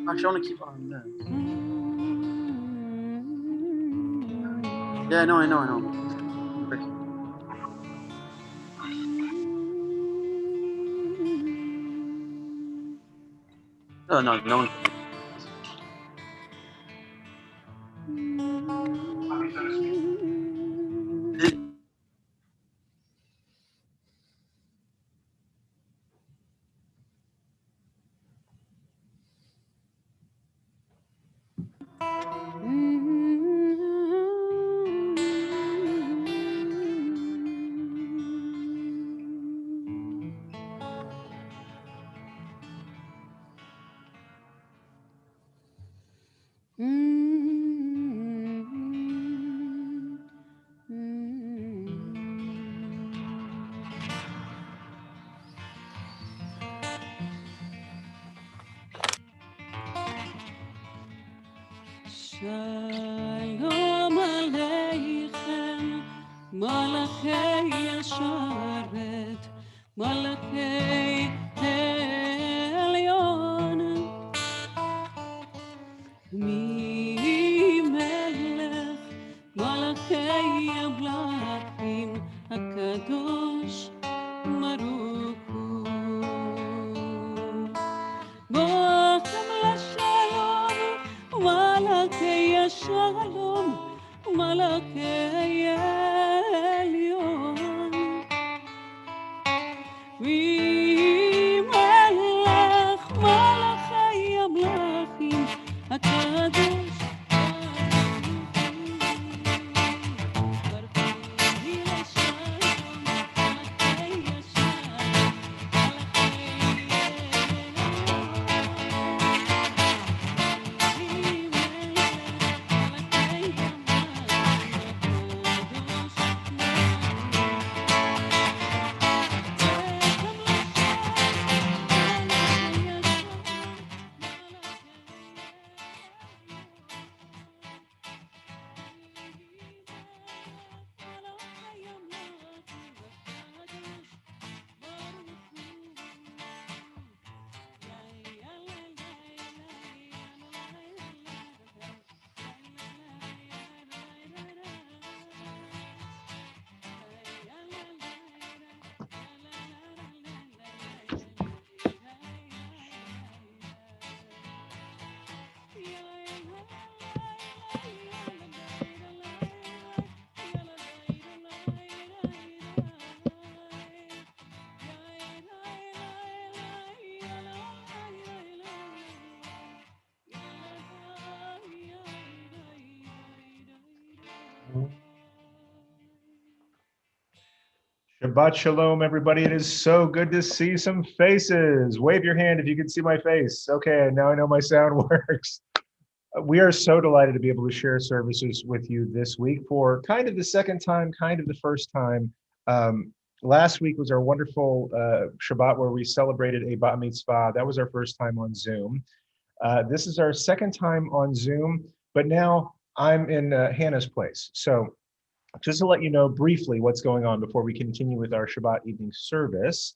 Actually, I want to keep on that. Yeah, I know. No one can. Shalom Aleichem, Malachei Yasharet, Malachei Elyon, Mi Melech, Malachei Ablachim, HaKadosh Baruch Hu. Bochem LaShalom, Malachei Shalom, Malachei Elyon, V'melech Malachei Amlachim, HaKadosh Baruch Hu. Shabbat Shalom, everybody. It is so good to see some faces. Wave your hand if you can see my face. Okay, now I know my sound works. We are so delighted to be able to share services with you this week for kind of the second time, kind of the first time. Last week was our wonderful Shabbat where we celebrated a bat mitzvah. That was our first time on Zoom. This is our second time on Zoom, but now I'm in Hannah's place. So just to let you know briefly what's going on before we continue with our Shabbat evening service,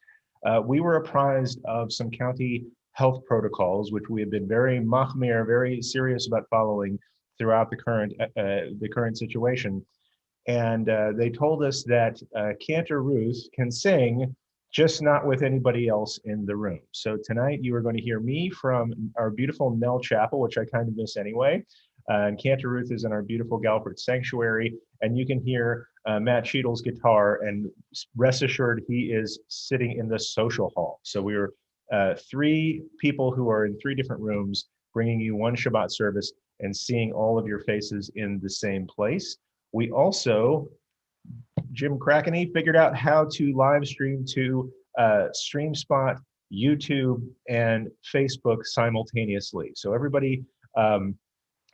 we were apprised of some county health protocols, which we have been very machmir, very serious about following throughout the current situation. And they told us that Cantor Ruth can sing just not with anybody else in the room. So tonight you are going to hear me from our beautiful Nell Chapel, which I kind of miss anyway. And Cantor Ruth is in our beautiful Galford Sanctuary. And you can hear Matt Cheadle's guitar, and rest assured he is sitting in the social hall. So we are three people who are in three different rooms, bringing you one Shabbat service and seeing all of your faces in the same place. We also, Jim Crackney figured out how to live stream to StreamSpot, YouTube, and Facebook simultaneously. So everybody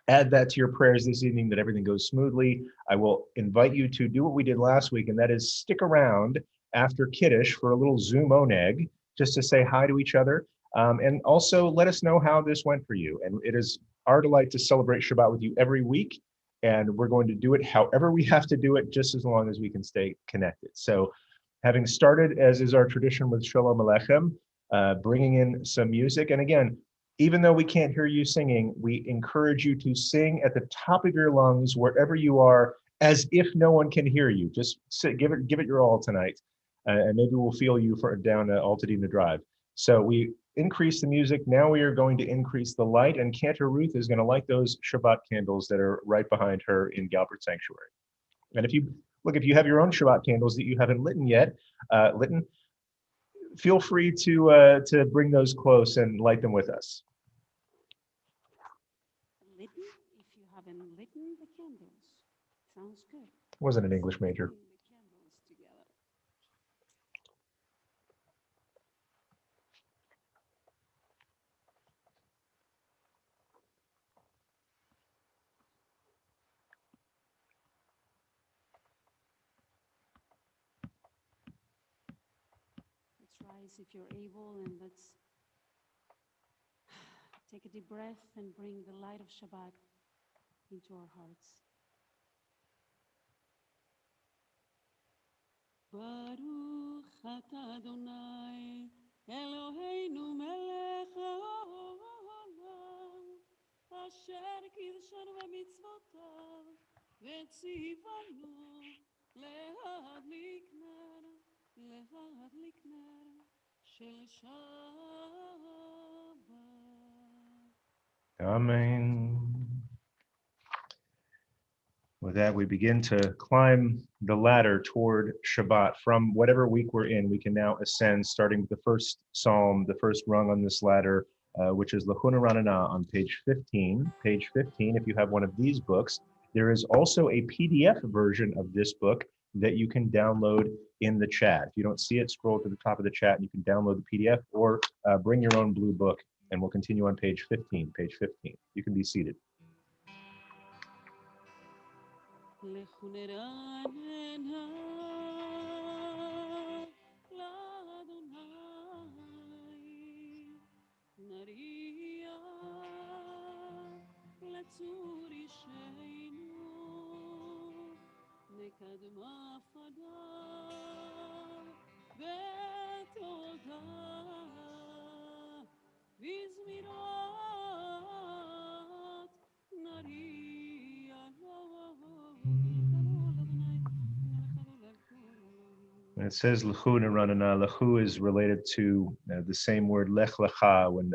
add that to your prayers this evening, that everything goes smoothly. I will invite you to do what we did last week, and that is stick around after Kiddush for a little Zoom oneg, just to say hi to each other. And also let us know how this went for you. And it is our delight to celebrate Shabbat with you every week. And we're going to do it however we have to do it, just as long as we can stay connected. So having started, as is our tradition with Shalom Aleichem, bringing in some music. And again, even though we can't hear you singing, we encourage you to sing at the top of your lungs, wherever you are, as if no one can hear you. Just give it your all tonight. And maybe we'll feel you for down Altadena Drive. So we increase the music. Now we are going to increase the light, and Cantor Ruth is going to light those Shabbat candles that are right behind her in Galbert Sanctuary. And if you have your own Shabbat candles that you haven't lit yet, feel free to bring those close and light them with us. Litten, if you haven't litten the candles. Sounds good. Wasn't an English major. Lighting the candles together. Let's rise if you're able, and let's take a deep breath and bring the light of Shabbat into our hearts. Baruch atah Adonai Eloheinu melech haolam asher kidshanu b'mitzvotav v'tzivanu להדליק נר של שבת. Amen. With that, we begin to climb the ladder toward Shabbat. From whatever week we're in, we can now ascend, starting with the first psalm, the first rung on this ladder, which is Lachuna Ranana on page 15. Page 15, if you have one of these books, there is also a PDF version of this book that you can download in the chat. If you don't see it, scroll to the top of the chat and you can download the PDF, or bring your own blue book, and we'll continue on page 15. Page 15. You can be seated. לכו נרננה לאדוני, נריע לצור אישנו, נקדמה פניו ותודה בזמירות נריע When it says Lechu Neranana, Lechu is related to the same word Lech Lecha, when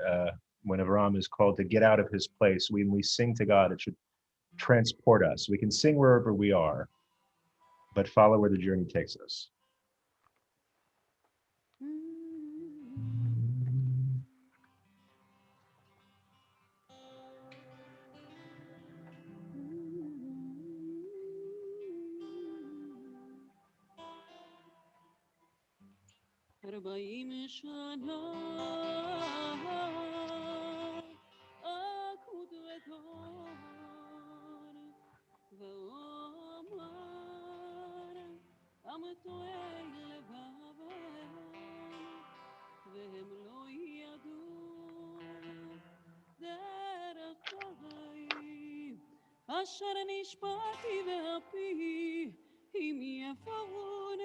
Avram is called to get out of his place. When we sing to God, it should transport us. We can sing wherever we are, but follow where the journey takes us. ארבעים שנה אקוד ודור ואומר עם טועה לבבם והם לא ידעו דרך חיים אשר נשבעתי באפי אם יפרון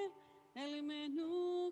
אל מנוחתי.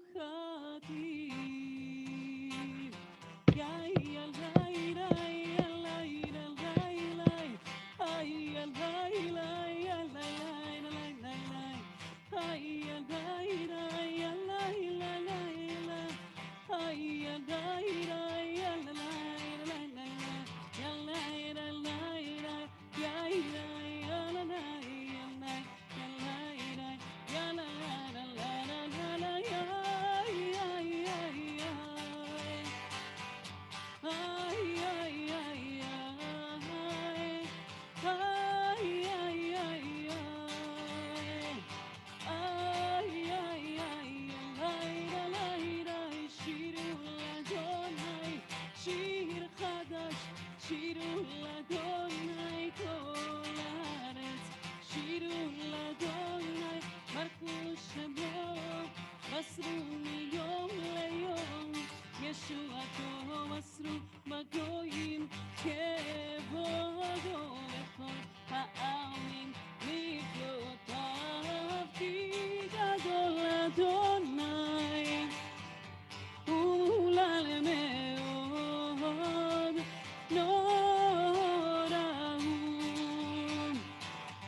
תבואתו מסרו בגויים כבודו לכל העמים נפלאותיו כי גדול אדוני ומהולל מאוד נורא הוא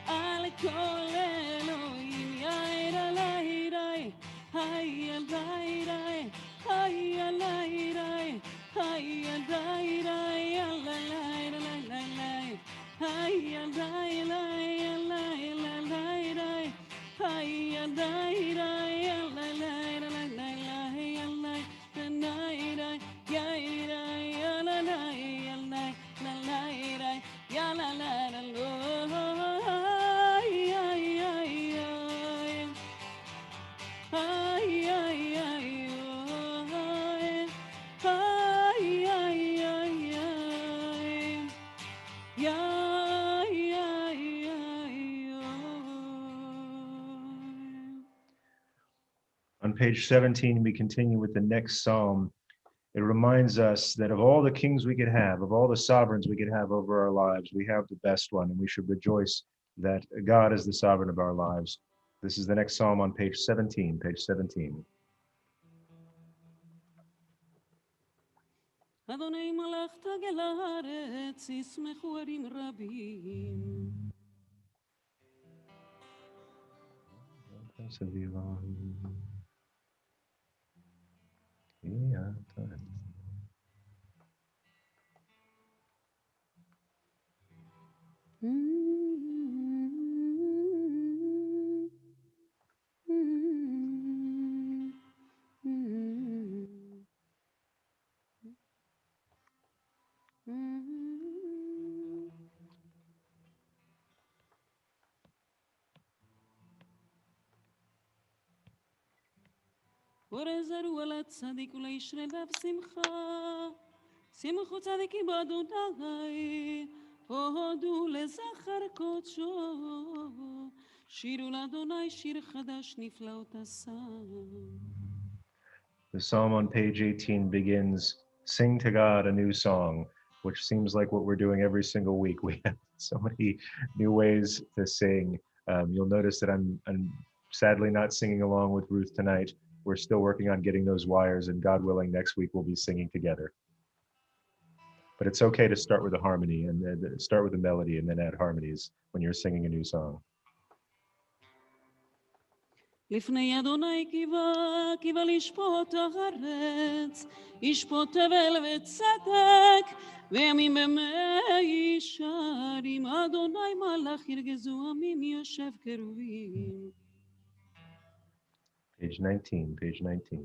על כל אלוהים יאיר עלי רי היי עלי רי היי עלי רי היי עלי רי עלי רי היי עלי רי עלי רי היי עלי רי עלי On page 17, we continue with the next psalm. It reminds us that of all the kings we could have, of all the sovereigns we could have over our lives, we have the best one, and we should rejoice that God is the sovereign of our lives. This is the next psalm on page 17, page 17. אדוני מלאכת גל הארץ, ישמחו ערים רבים. ורזרו על הצדיק ולישרי לב שמחה שמחו צדיקים באדוני הודו לזכר קודשו שירו לאדוני שיר חדש נפלאות עשה. The psalm on page 18 begins, "Sing to God a new song," which seems like what we're doing every single week. We have so many new ways to sing. You'll notice that I'm sadly not singing along with Ruth tonight. We're still working on getting those wires, and God willing, next week we'll be singing together. But it's okay to start with a harmony and then start with a melody and then add harmonies when you're singing a new song. לפני אדוני קיווה לשפוט הארץ, ישפוט תבל וצדק, וימים במי ישרים, אדוני מלאך ירגזו עמים יושב קרובים. Page 19, page 19.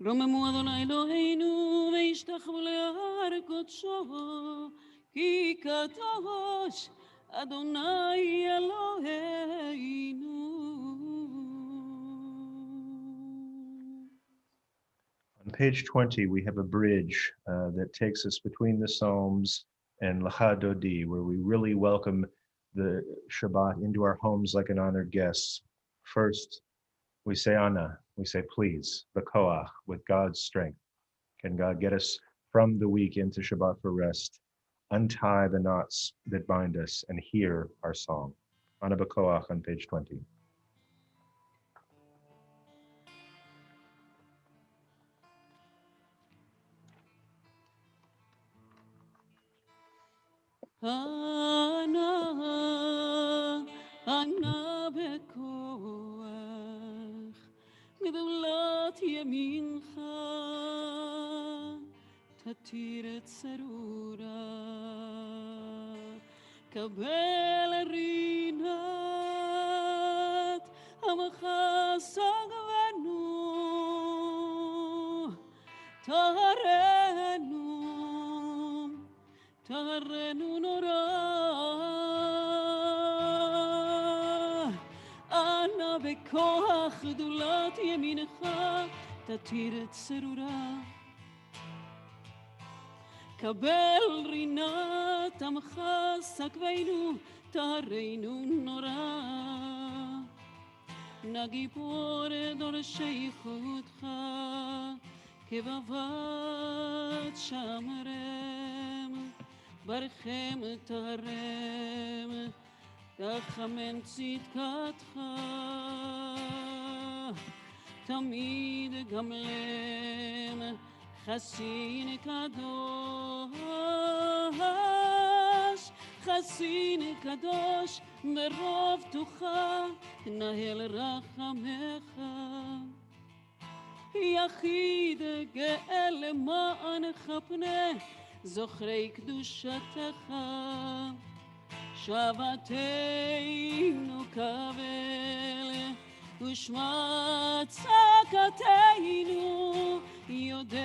רוממו אדוני אלוהינו וישתחוו להר קודשו כי קדוש אדוני אלוהינו. On page 20, we have a bridge that takes us between the Psalms and Lecha Dodi, where we really welcome the Shabbat into our homes like an honored guest. First, we say Anna, we say please, B'koach, with God's strength. Can God get us from the week into Shabbat for rest, untie the knots that bind us, and hear our song. Anna B'koach on page 20. אנא בכוח גדולת ימינך תתיר את צרורה קבל רינה עמך סגרנו, טהרנו, טהרנו נורא. אנא בכוח גדולת ימינך תתיר את צרורה. קבל רינת עמך סגבנו, טהרנו נורא. נא גיבור דורשי חודך, כבבת שמרם, ברכם טהרם, תחמן צדקתך, תמיד גמלם, חסין קדוש, חסין קדוש, מרוב תוכה, נהל רחמך. יחיד גאה למענך פנה, זוכרי קדושתך. שבתנו קבל, ושמע צעקתנו, יודע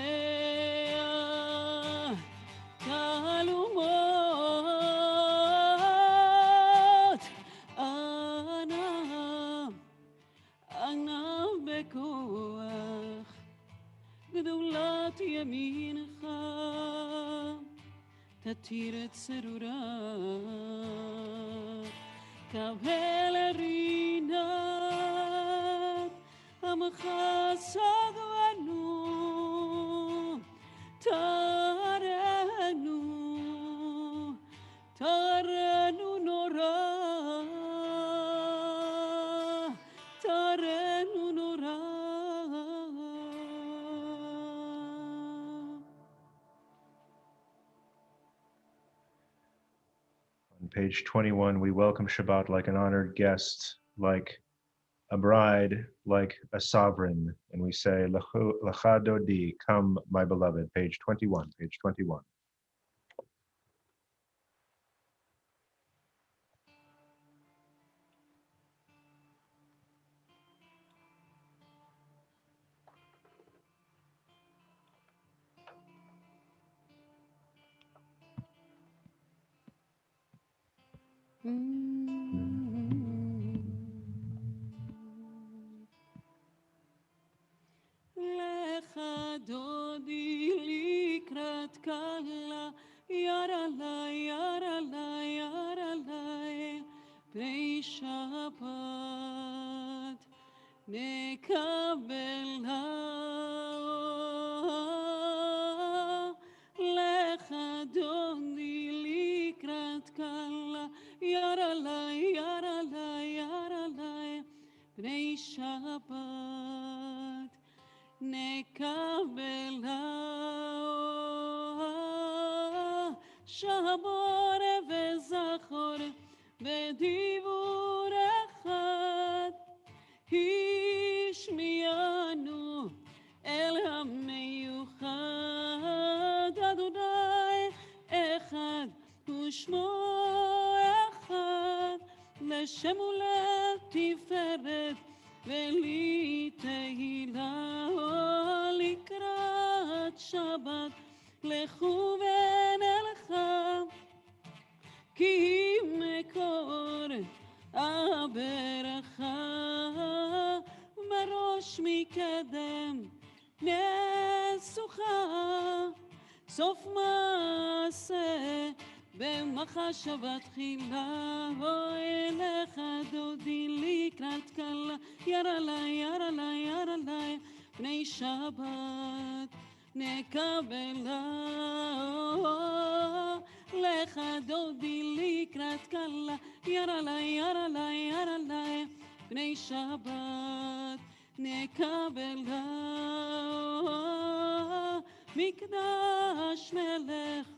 תעלומות. אנא בכוח גדולת ימינך תתיר את צרורה. קבל רינת עמך סגרנו, טהרנו, טהרנו נורא, טהרנו נורא. On page 21, we welcome Shabbat like an honored guest, like a bride, like a sovereign, and we say, Lecha Dodi, come, my beloved. Page 21, page 21. לך דודי לקראת כלה, יר עלי, יר עלי, יר עלי, פני שבת נקבלה. לך דודי לקראת כלה, יר עלי, יר עלי, יר עלי, פני שבת נקבלה. שבור וזכור בדיבור אחד, השמיענו אל המיוחד. אדוני אחד ושמו אחד, לשם ולתפארת ולתהילה. לקראת שבת לכו ונלכה, כי מקור הברכה בראש מקדם נסוכה. סוף מעשה במחשבה תחילה, אוי לך דודי לקראת כלה, יר עלי, יר עלי, יר עלי, פני שבת נקבלה. לך דודי לקראת כלה, יר עלי, יר עלי, יר עלי, פני שבת נקבלה. מקדש מלך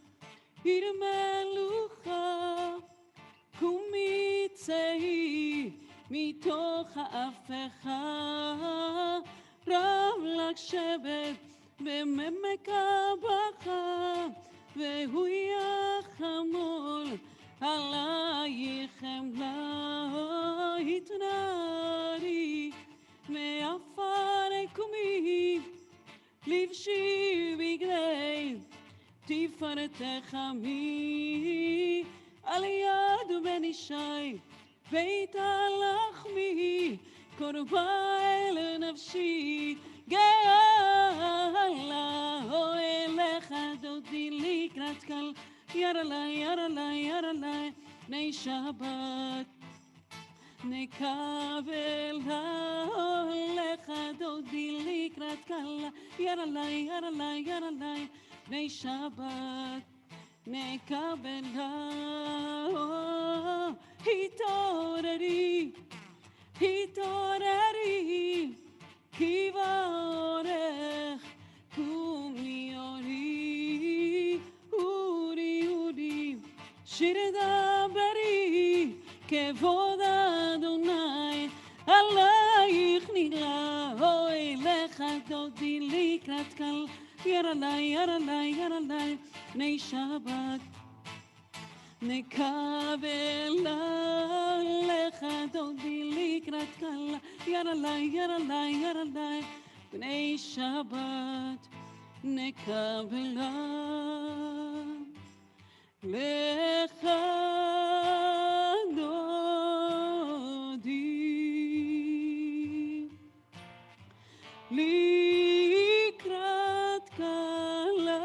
עיר מלוכה, קומי צאי מתוך ההפכה. רב לך שבט במעמק הבכה, והוא יחמול עלייך חמלה. התנערי תחמי על יד בן ישי בית הלחמי קורבה אל נפשי גאלה אוהלך דודי לקראת קל ירלה ירלה ירלה בני שבת נקבל לך דודי לקראת קלה ירלה ירלה ירלה בני שבת נקבל התעוררי התעוררי כי באורך קומי אורי אורי אורי שיר דברי כבוד אדוני עלייך נגלה אוי לך דודי לקראת קל ירלה ירלה ירלה בני שבת נקבל לך דודי לקראת קל ירלה ירלה ירלה בני שבת נקבל לך דודי לקראת קלה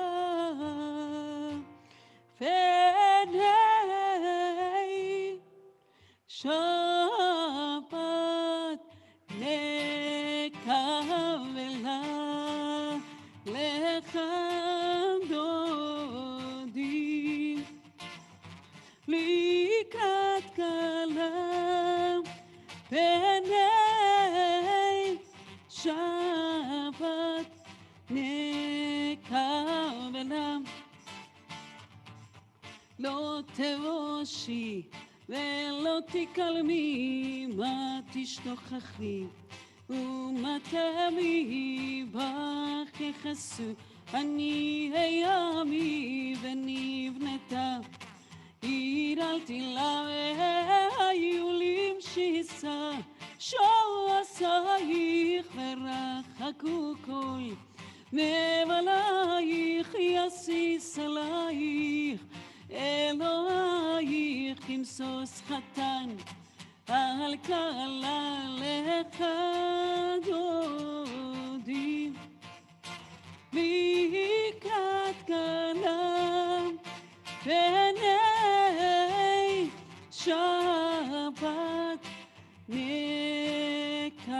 פני שבת נקבלה לך דודי לקראת קלה פני שבת נקבלה לא תבושי ולא תקלמי מה תשתוכחי ומה תמי בך יחסו אני הימי ונבנתה ירלתי לה והיולים שיסה שעשייך ורחקו כל מבלייך יסיס עלייך אלוהייך כמסוס חתן על קלה לך דודי לקראת קלה פני שבת נקבלה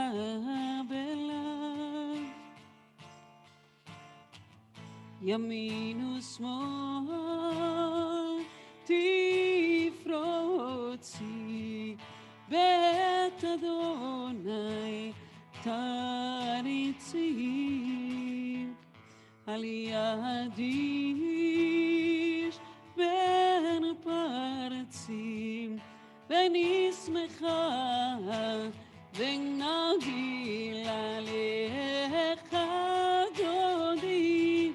ימין ושמאל תפרוצי בית אדוני תריצי על יד איש בין פרצים ונשמחה ונגילה לך דודי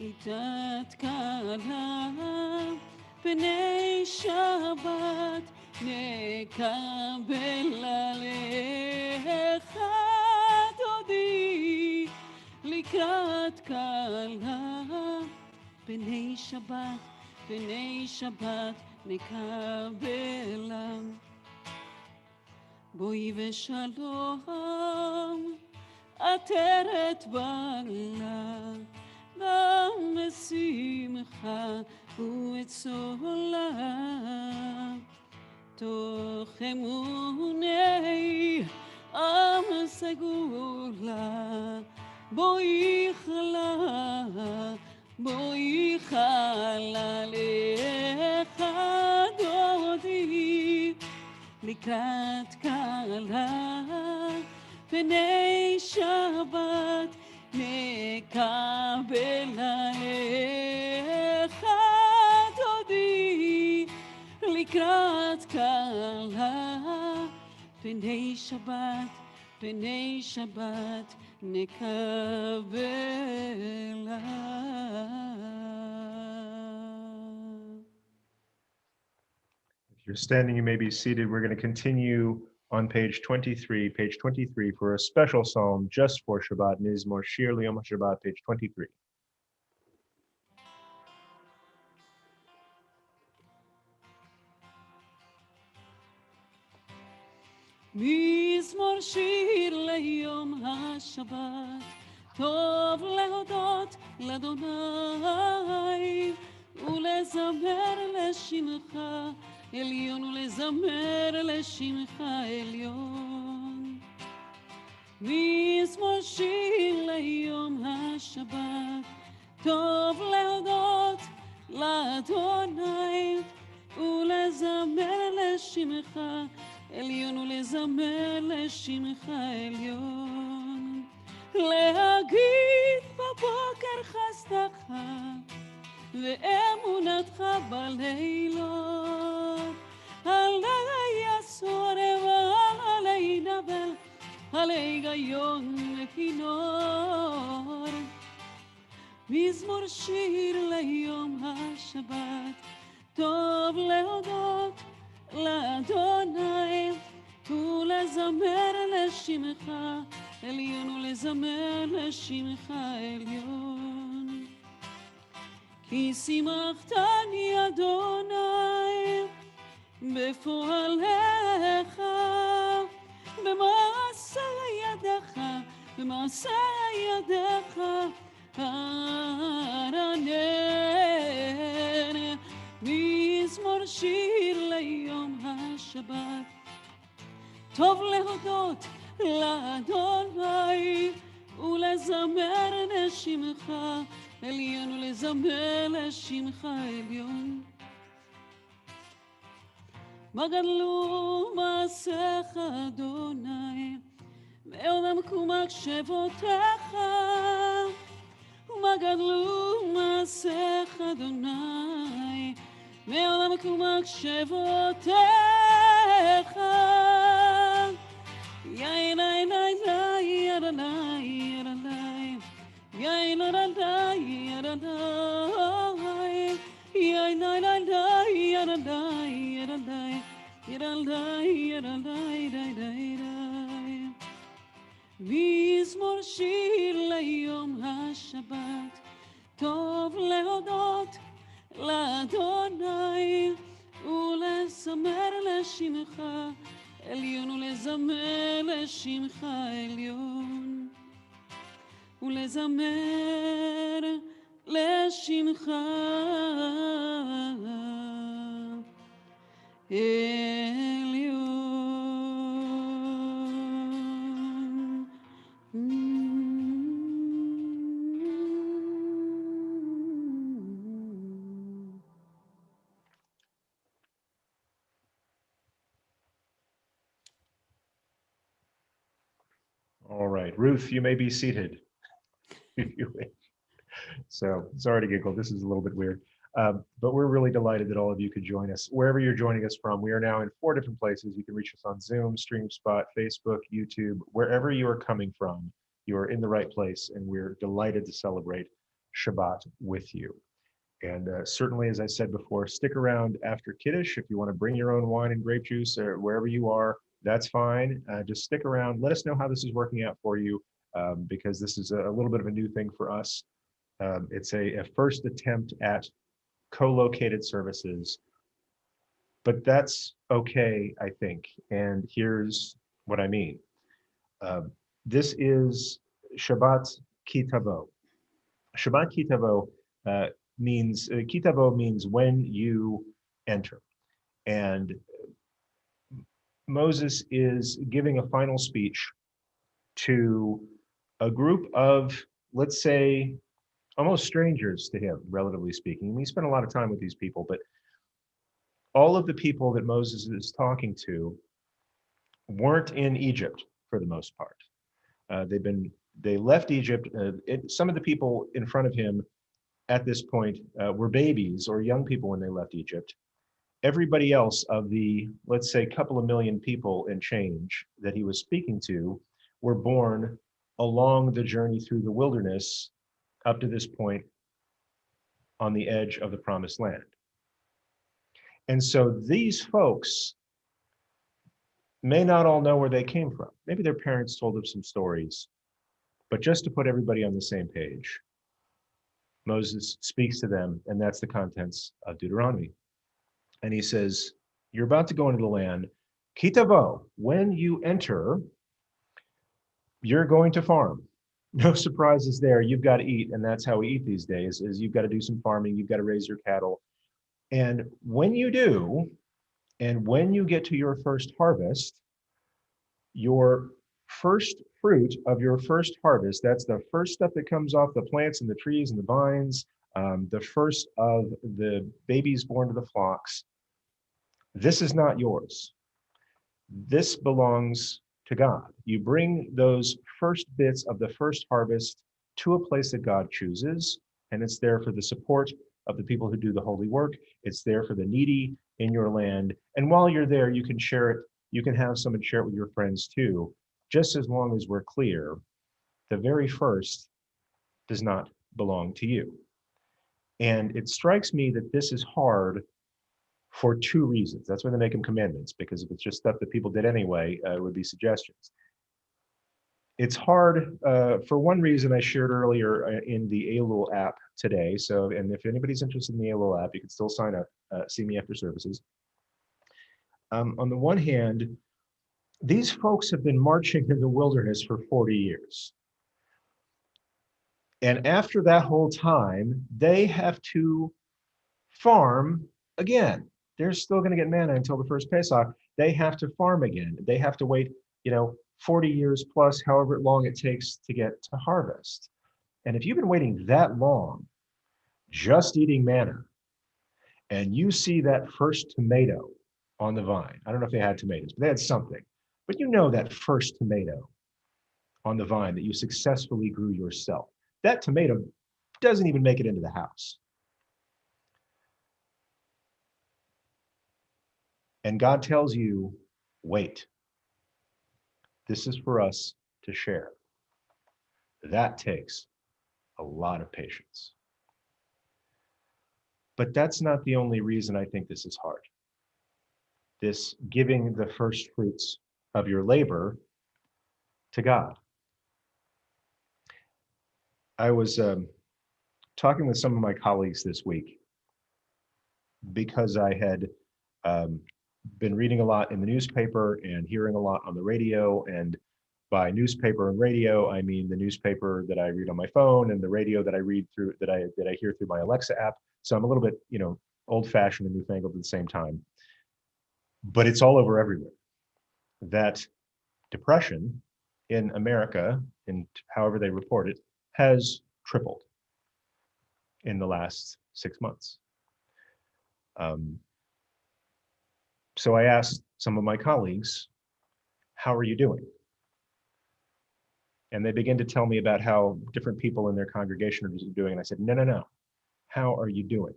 איתת קלה פני שבת נקבל עליך דודי לקראת קלה פני שבת נקבל בואי ושלום עטרת בעלה גם בשמחה וצולה תוך אמוני עם סגולה בואי חלה לך דודי לקראת קלה פני שבת נקבל עליך דודי לקראת קלה פני שבת נקבל. If you're standing, you may be seated. We're going to continue on page 23 for a special psalm just for Shabbat, Mizmor Shir L'Yom HaShabbat, page 23. מזמור שיר ליום השבת, טוב להודות לאדוני ולזמר לשמך עליון ולזמר לשמך עליון. מזמור שיר ליום השבת, טוב להודות לאדוני ולזמר לשמך עליון ולזמר לשמך עליון. להגיד בבוקר חסדך ואמונתך בלילות, עלי יסור ועלי נבל, עלי גיון וכינור. מזמור שיר ליום השבת, טוב להודות לאדוני ולזמר לשמך עליון ולזמר לשמך עליון. כי שימחתני אדוני בפועליך, במעשה ידיך, במעשה ידיך ארנן. מזמור שיר ליום השבת, טוב להודות לאדוני ולזמר לשמך עליון ולזמר לשמך עליון. מה גדלו מעשיך אדוני, מעולם מחשבותיך. ומה גדלו מעשיך אדוני, מעולם מחשבותיך. יין עין עין אדוני אדוני, יין אדוני אדוני, יין עין עין אדוני אדוני, אדוני אדוני אדוני. מזמור שיר ליום השבת, טוב להודות לאדוני ולזמר לשמך עליון ולזמר לשמך עליון ולזמר לשמך עליון. All right, Ruth, you may be seated. If you wish. So sorry to giggle. This is a little bit weird, but we're really delighted that all of you could join us wherever you're joining us from. We are now in 4 different places. You can reach us on Zoom, StreamSpot, Facebook, YouTube, wherever you are coming from. You are in the right place, and we're delighted to celebrate Shabbat with you. And certainly, as I said before, stick around after Kiddush. If you want to bring your own wine and grape juice or wherever you are, that's fine. Just stick around. Let us know how this is working out for you, because this is a little bit of a new thing for us. It's a first attempt at co-located services, but that's okay, I think. And here's what I mean. This is Shabbat Kitavo. Shabbat Kitavo means, Kitavo means when you enter. And Moses is giving a final speech to a group of, let's say, almost strangers to him, relatively speaking. We spent a lot of time with these people, but all of the people that Moses is talking to weren't in Egypt for the most part. They left Egypt. Some of the people in front of him at this point were babies or young people when they left Egypt. Everybody else of the, let's say, couple of million people and change that he was speaking to were born along the journey through the wilderness up to this point on the edge of the promised land. And so these folks may not all know where they came from. Maybe their parents told them some stories, but just to put everybody on the same page, Moses speaks to them, and that's the contents of Deuteronomy. And he says, you're about to go into the land. Kitavo, when you enter, you're going to farm. No surprises there. You've got to eat, and that's how we eat these days, is you've got to do some farming, you've got to raise your cattle. And when you do, and when you get to your first harvest, your first fruit of your first harvest, that's the first stuff that comes off the plants and the trees and the vines, the first of the babies born to the flocks, this is not yours. This belongs to God. You bring those first bits of the first harvest to a place that God chooses, and it's there for the support of the people who do the holy work. It's there for the needy in your land. And while you're there, you can share it. You can have someone share it with your friends too, just as long as we're clear. The very first does not belong to you. And it strikes me that this is hard for two reasons. That's why they make them commandments, because if it's just stuff that people did anyway, it would be suggestions. It's hard for one reason I shared earlier in the Elul app today. So, and if anybody's interested in the Elul app, you can still sign up, see me after services. On the one hand, these folks have been marching in the wilderness for 40 years. And after that whole time, they have to farm again. They're still going to get manna until the first Pesach. They have to farm again. They have to wait, 40 years plus, however long it takes to get to harvest. And if you've been waiting that long, just eating manna, and you see that first tomato on the vine, I don't know if they had tomatoes, but they had something, but that first tomato on the vine that you successfully grew yourself, that tomato doesn't even make it into the house. And God tells you, wait, this is for us to share. That takes a lot of patience. But that's not the only reason I think this is hard. This giving the first fruits of your labor to God. I was talking with some of my colleagues this week because I had been reading a lot in the newspaper and hearing a lot on the radio. And by newspaper and radio, I mean the newspaper that I read on my phone and the radio that I read through, that I hear through my Alexa app. So I'm a little bit, old-fashioned and newfangled at the same time. But it's all over everywhere. That depression in America, in however they report it, has tripled in the last 6 months. So I asked some of my colleagues, how are you doing? And they began to tell me about how different people in their congregation are doing. And I said, no. How are you doing?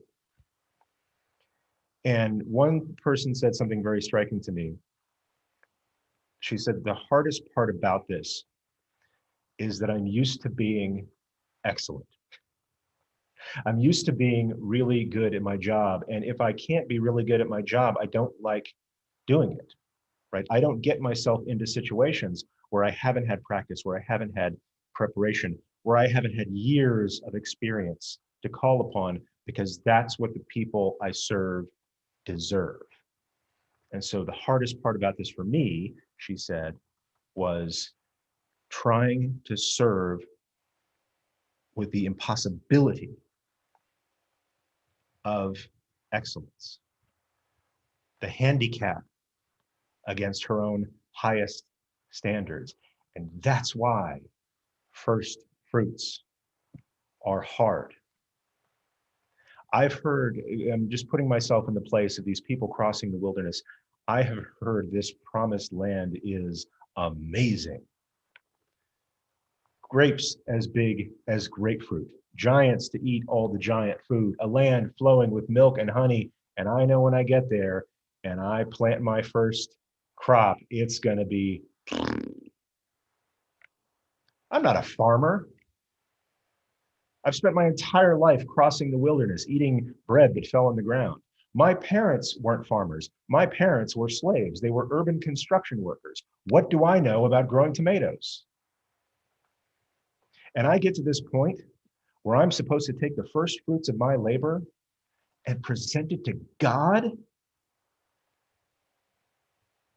And one person said something very striking to me. She said, the hardest part about this is that I'm used to being excellent. I'm used to being really good at my job. And if I can't be really good at my job, I don't like doing it, right? I don't get myself into situations where I haven't had practice, where I haven't had preparation, where I haven't had years of experience to call upon, because that's what the people I serve deserve. And so the hardest part about this for me, she said, was trying to serve with the impossibility of excellence, the handicap against her own highest standards. And that's why first fruits are hard. I've heard, I'm just putting myself in the place of these people crossing the wilderness. I have heard this promised land is amazing. Grapes as big as grapefruit, giants to eat all the giant food, a land flowing with milk and honey. And I know when I get there and I plant my first crop, it's going to be, I'm not a farmer. I've spent my entire life crossing the wilderness, eating bread that fell on the ground. My parents weren't farmers. My parents were slaves. They were urban construction workers. What do I know about growing tomatoes? And I get to this point where I'm supposed to take the first fruits of my labor and present it to God?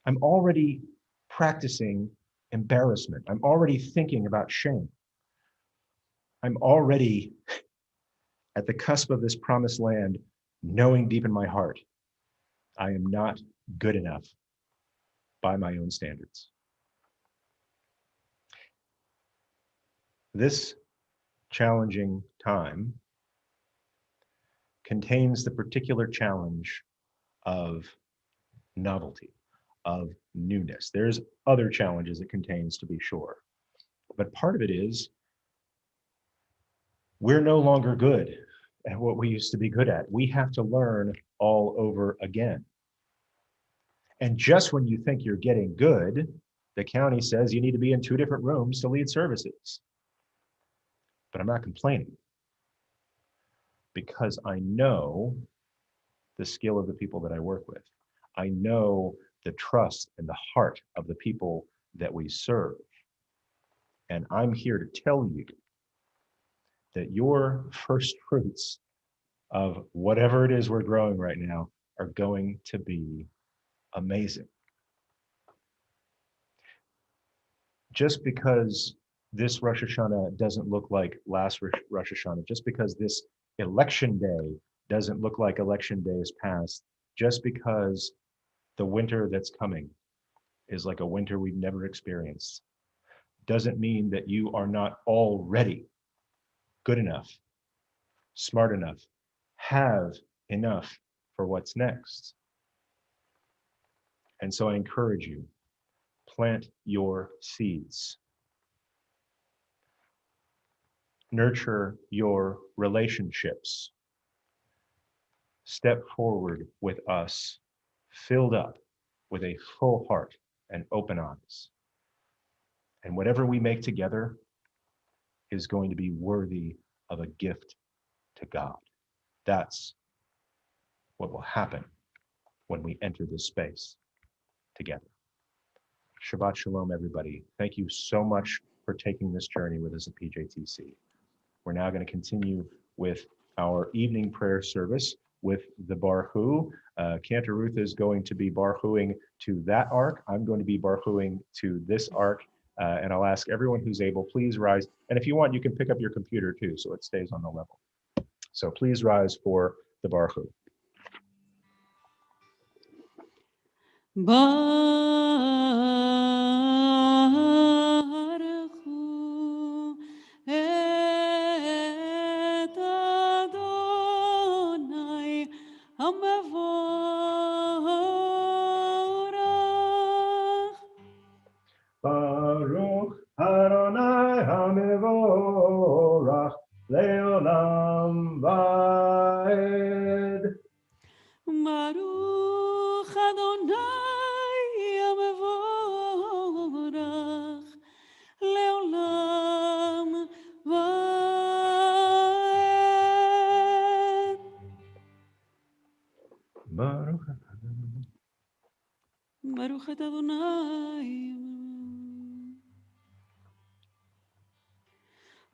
I'm already practicing embarrassment. I'm already thinking about shame. I'm already at the cusp of this promised land, knowing deep in my heart, I am not good enough by my own standards. This challenging time contains the particular challenge of novelty, of newness. There's other challenges it contains, to be sure. But part of it is we're no longer good at what we used to be good at. We have to learn all over again. And just when you think you're getting good, the county says you need to be in 2 different rooms to lead services. But I'm not complaining because I know the skill of the people that I work with. I know the trust and the heart of the people that we serve. And I'm here to tell you that your first fruits of whatever it is we're growing right now are going to be amazing. Just because this Rosh Hashanah doesn't look like last Rosh Hashanah, just because this election day doesn't look like election days past, just because the winter that's coming is like a winter we've never experienced, doesn't mean that you are not already good enough, smart enough, have enough for what's next. And so I encourage you, plant your seeds. Nurture your relationships. Step forward with us, filled up with a full heart and open eyes. And whatever we make together is going to be worthy of a gift to God. That's what will happen when we enter this space together. Shabbat Shalom, everybody. Thank you so much for taking this journey with us at PJTC. We're now going to continue with our evening prayer service with the Barhu. Cantor Ruth is going to be Barhuing to that ark. I'm going to be Barhuing to this ark. And I'll ask everyone who's able, please rise. And if you want, you can pick up your computer too, so it stays on the level. So please rise for the Barhu. Baruch et Adonai HaMevorach. Baruch Adonai HaMevorach Leolam Vaed. Baruch Adonai HaMevorach Leolam Vaed. Baruch Baruch et Adonai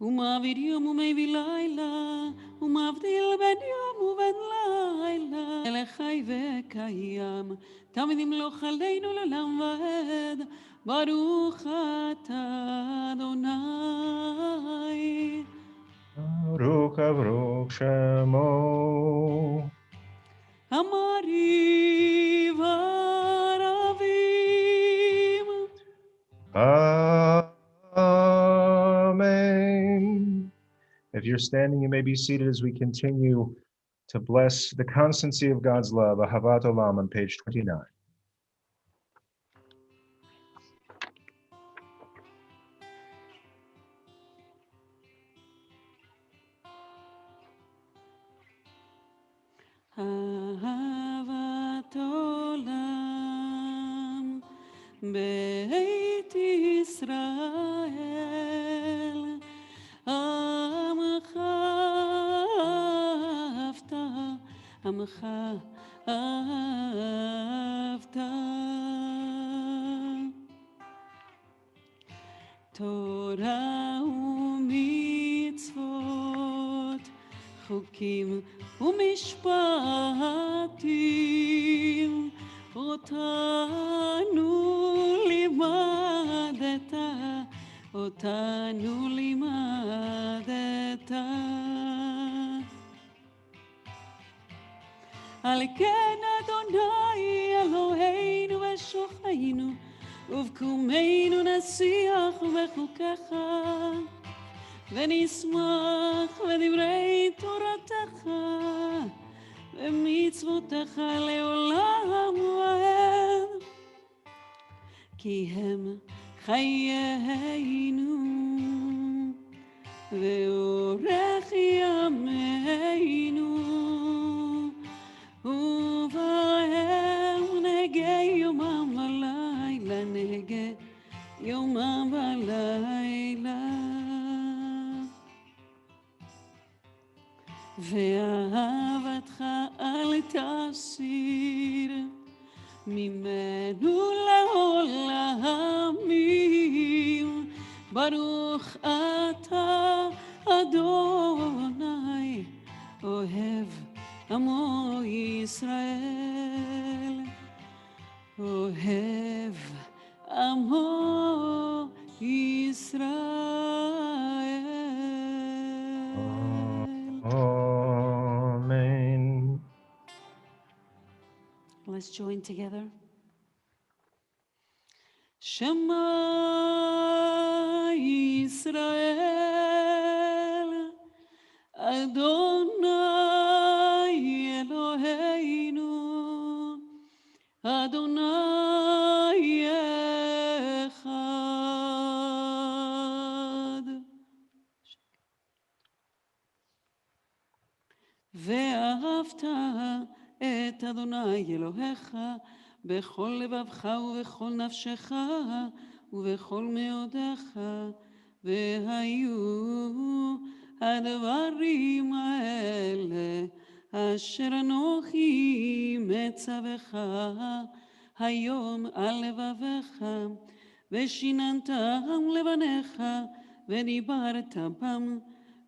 ומעביר יום ומביא לילה ומבדיל בין יום ובין לילה מלך חי וקיים תמיד ימלוך עלינו לעולם ועד ברוך אתה אדוני Baruch Baruch Shemo. המריב הרבים Amen. If you're standing, you may be seated as we continue to bless the constancy of God's love, Ahavat Olam, on page 29. אהבת עולם בית ישראל עמך אהבת עמך אהבת תורה ומצוות חוקים ומשפטים אותנו לימדת, אותנו לימדת. על כן אדוני אלוהינו ושוכנו, ובקומנו נשיח בחוקיך, ונשמח בדברי תורתך, ומצוותיך לעולם ועד. כי הם חיינו ואורך ימינו, ובהם נהגה יומם ולילה, נהגה יומם ולילה. ואהבתך אל תסיר ממנו לעולמים. ברוך אתה אדוני אוהב עמו ישראל, אוהב עמו ישראל. Amen. Let's join together. Shema Yisrael, Adonai Eloheinu, Adonai Echad. ואהבת את אדוני אלוהיך בכל לבבך ובכל נפשך ובכל מאודיך, והיו הדברים האלה אשר אנוכי מצווך היום על לבביך, ושיננתם לבניך ודיברת בם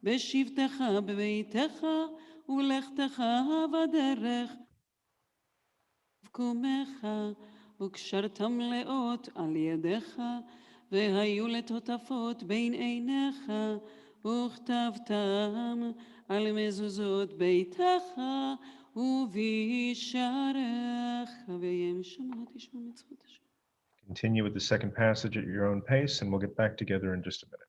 בשבתך בביתך ולכתך בדרך ובקומך, וקשרתם לאות על ידיך, והיו לטוטפות בין עיניך, וכתבתם על מזוזות ביתך ובשעריך. ויהם שמוע תשמעו מצוות השם. Continue with the second passage at your own pace, and we'll get back together in just a minute.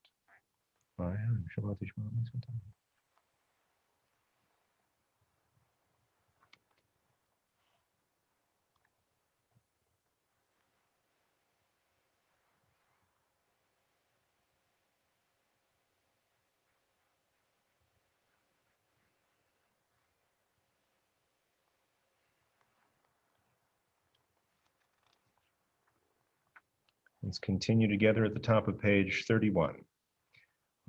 Let's continue together at the top of page 31.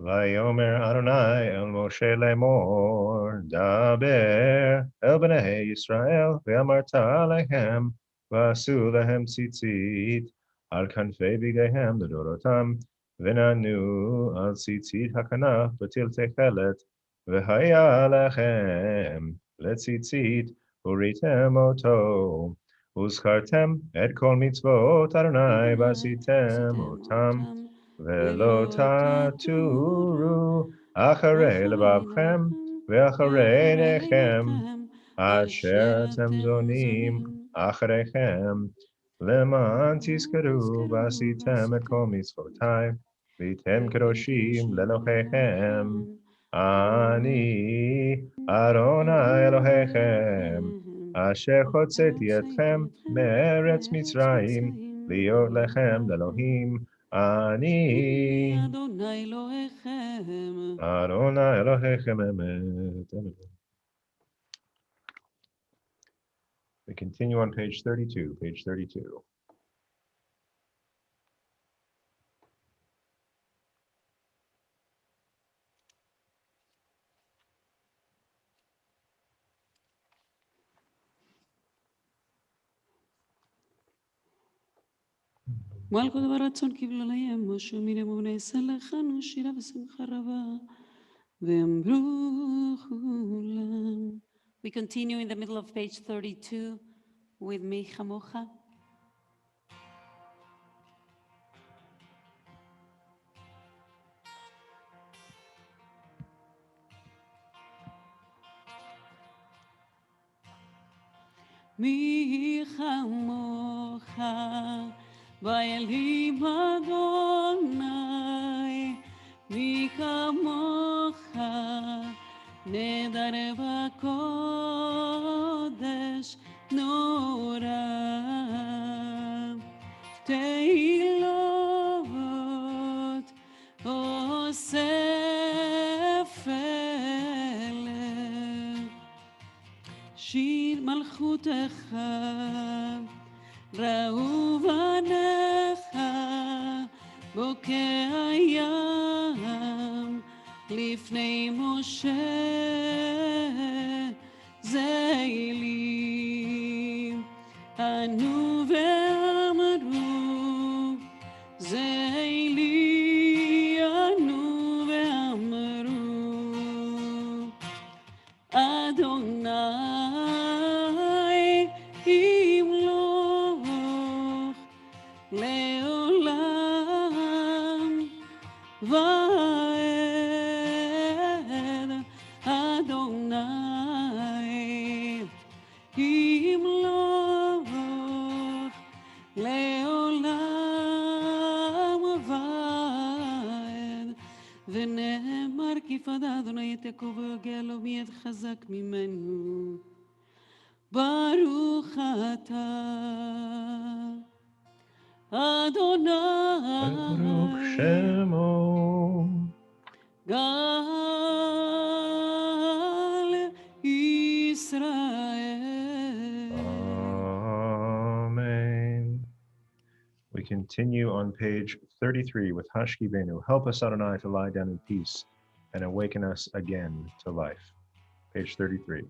Vayomer Adonai el Moshe lemor, daber el bnei Yisrael, ve'amarta alehem, v'asu lehem tzitzit, al kanfei bigehem לדורותם, ונענו על ציצית הכנף בתלתי תכלת, והיה לכם לציצית, וראיתם אותו. וזכרתם את כל מצוות אדוני ועשיתם אותם, ולא תטורו אחרי לבבכם ואחרי עיניכם, אשר אתם זונים אחריכם, למען תזכרו ועשיתם את כל מצוותיי, והייתם קדושים לאלוהיכם. אני אדוני אלוהיכם, אשר הוצאתי אתכם מארץ מצרים, להיות לכם לאלוהים. אני אדוני אלוהיכם. אדוני אלוהיכם אמת. We continue on page 32, page 32. מלכות ברצון כבללהם, משה מירם ובני סלחנו שירה ושמחה רבה, ואמרו כולם. We continue in the middle of page 32 with מי כמוך. מי כמוך באלים אדוני, מי כמוך נדר בקודש נורא. תהילות אוסף אלך, שיר מלכותך ראו בניך, בוקע ים לפני משה זילים, ענו ואמרו זילי, ענו ואמרו אדוני ימלוך לעולם ועד. אדוני ימלוך לעולם ועד. ונאמר כי פדה אדוני את יעקב ויוגע לו מי יד חזק ממנו. ברוך אתה אדוני Baruch Shemo. גאל ישראל. Amen. We continue on page 33 with Hashkivenu. Help us, Adonai, to lie down in peace and awaken us again to life. Page 33.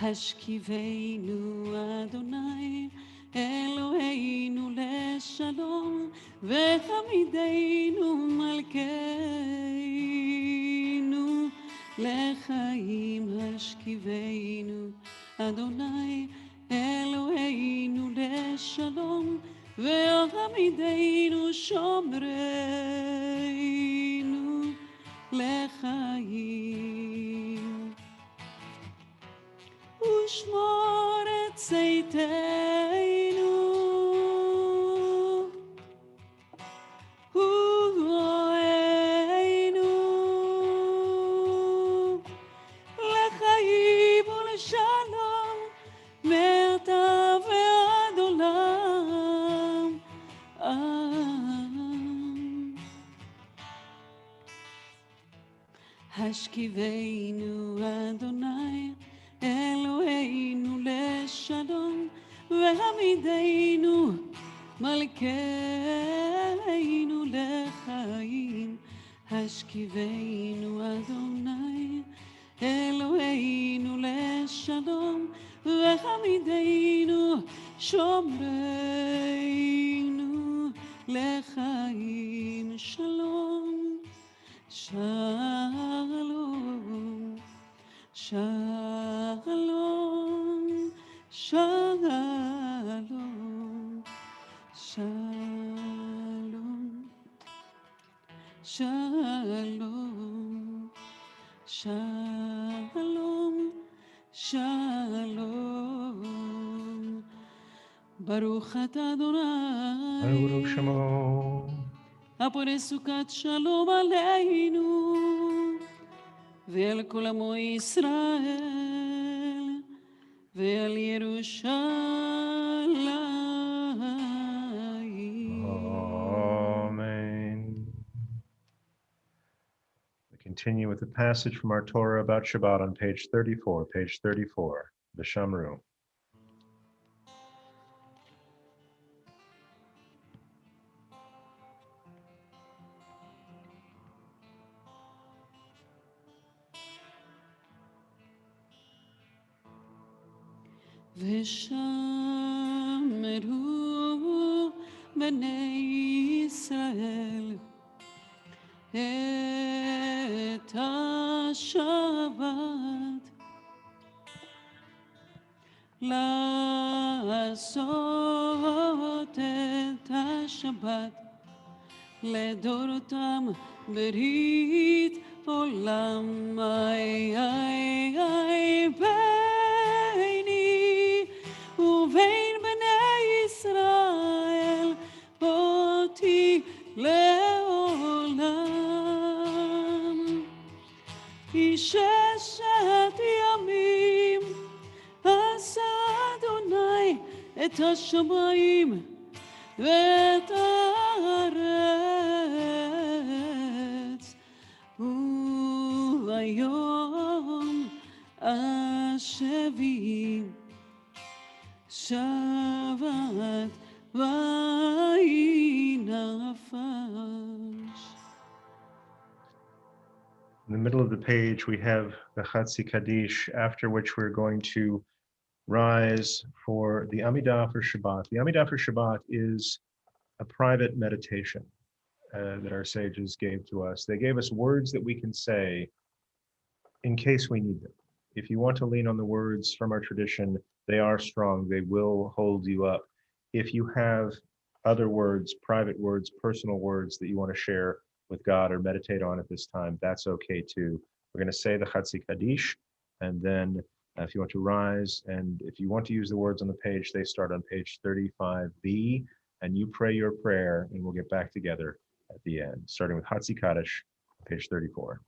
השכיבנו אדוני אלוהינו לשלום, ותמידנו מלכנו לחיים. השכיבנו אדוני אלוהינו לשלום, ותמידנו שומרנו לחיים. ושמור את צאתנו ובואנו לחיים ולשלום מעתה ועד עולם. השכיבנו אדוני אלוהינו לשלום, והעמידנו מלכנו לחיים. השכיבנו אדוני אלוהינו לשלום, והעמידנו שומרנו לחיים. שלום שלום שלום שלום שלום שלום שלום שלום. ברוך אתה אדוני Baruch Shemo. הפורש סוכת שלום עלינו ועל כל עמו ישראל ועל ירושלים. Amen. We continue with the passage from our Torah about Shabbat on page 34, the Shamru. ושמרו בני ישראל את השבת לעשות את השבת לדורותם ברית עולם. איי איי איי ביני ובין בני ישראל אותי לעולם. כי ששת ימים עשה אדוני את השמיים ואת הארץ, וביום השביעי שבת ויהי נפש. In the middle of the page, we have the Chatzi Kaddish, after which we're going to rise for the Amidah for Shabbat. The Amidah for Shabbat is a private meditation that our sages gave to us. They gave us words that we can say in case we need them. If you want to lean on the words from our tradition, they are strong. They will hold you up. If you have other words, private words, personal words that you want to share with God or meditate on at this time, that's okay too. We're going to say the Chatzi Kaddish, and then if you want to rise, and if you want to use the words on the page, they start on page 35b, and you pray your prayer, and we'll get back together at the end, starting with Chatzi Kaddish, page 34.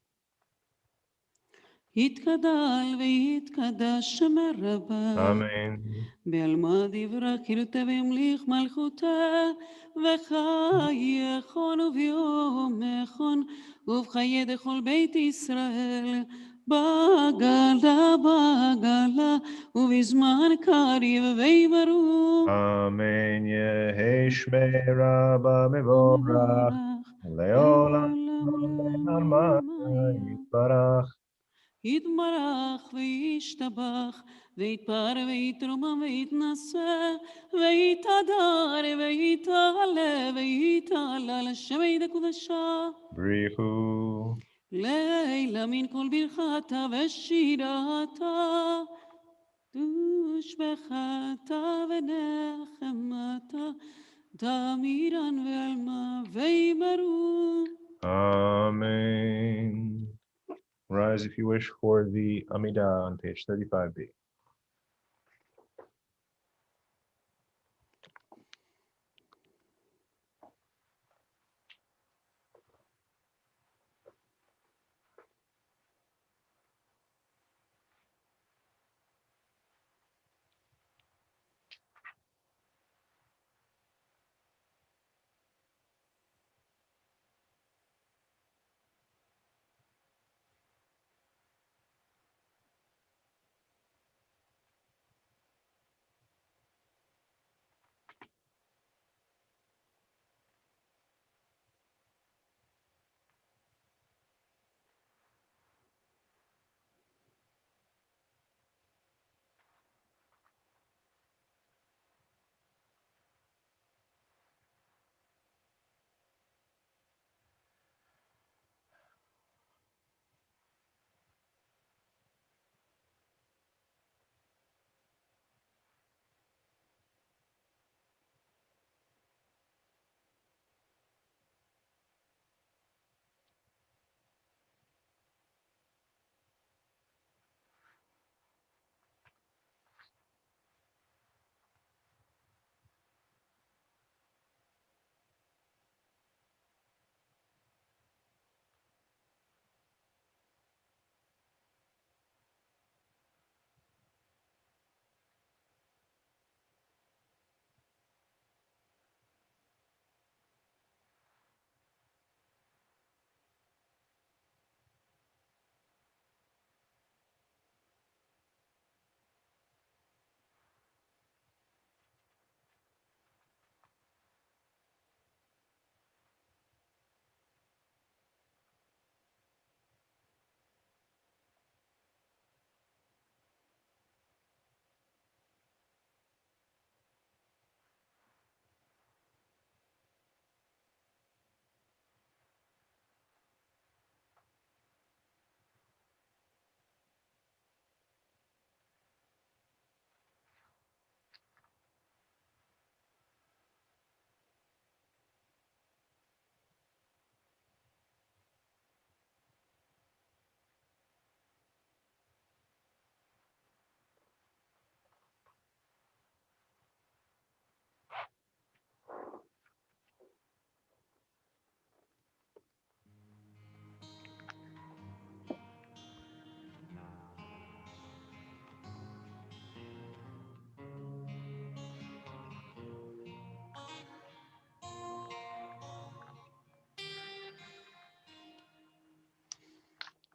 יתגדל ויתקדש שם רבה Amen. בעלמא דברה חילותה והמליך מלכותה וחייכון וביומכון ובחיי דכל בית ישראל בעגלה בעגלה ובזמן קריב ויברו Amen. Yehi Shmei Rabba Mevorach Leolam Alma Yitbarach. יתברך וישתבח ויתפאר ויתרומם ויתנשא ויתהדר ויתעלה ויתהלל השם ידי קודשה Brihu. לילה מן כל ברכתה ושירתה תושבחתה ונחמתה תמירן ועלמה וימרו. Amen. Rise if you wish for the Amidah on page 35b.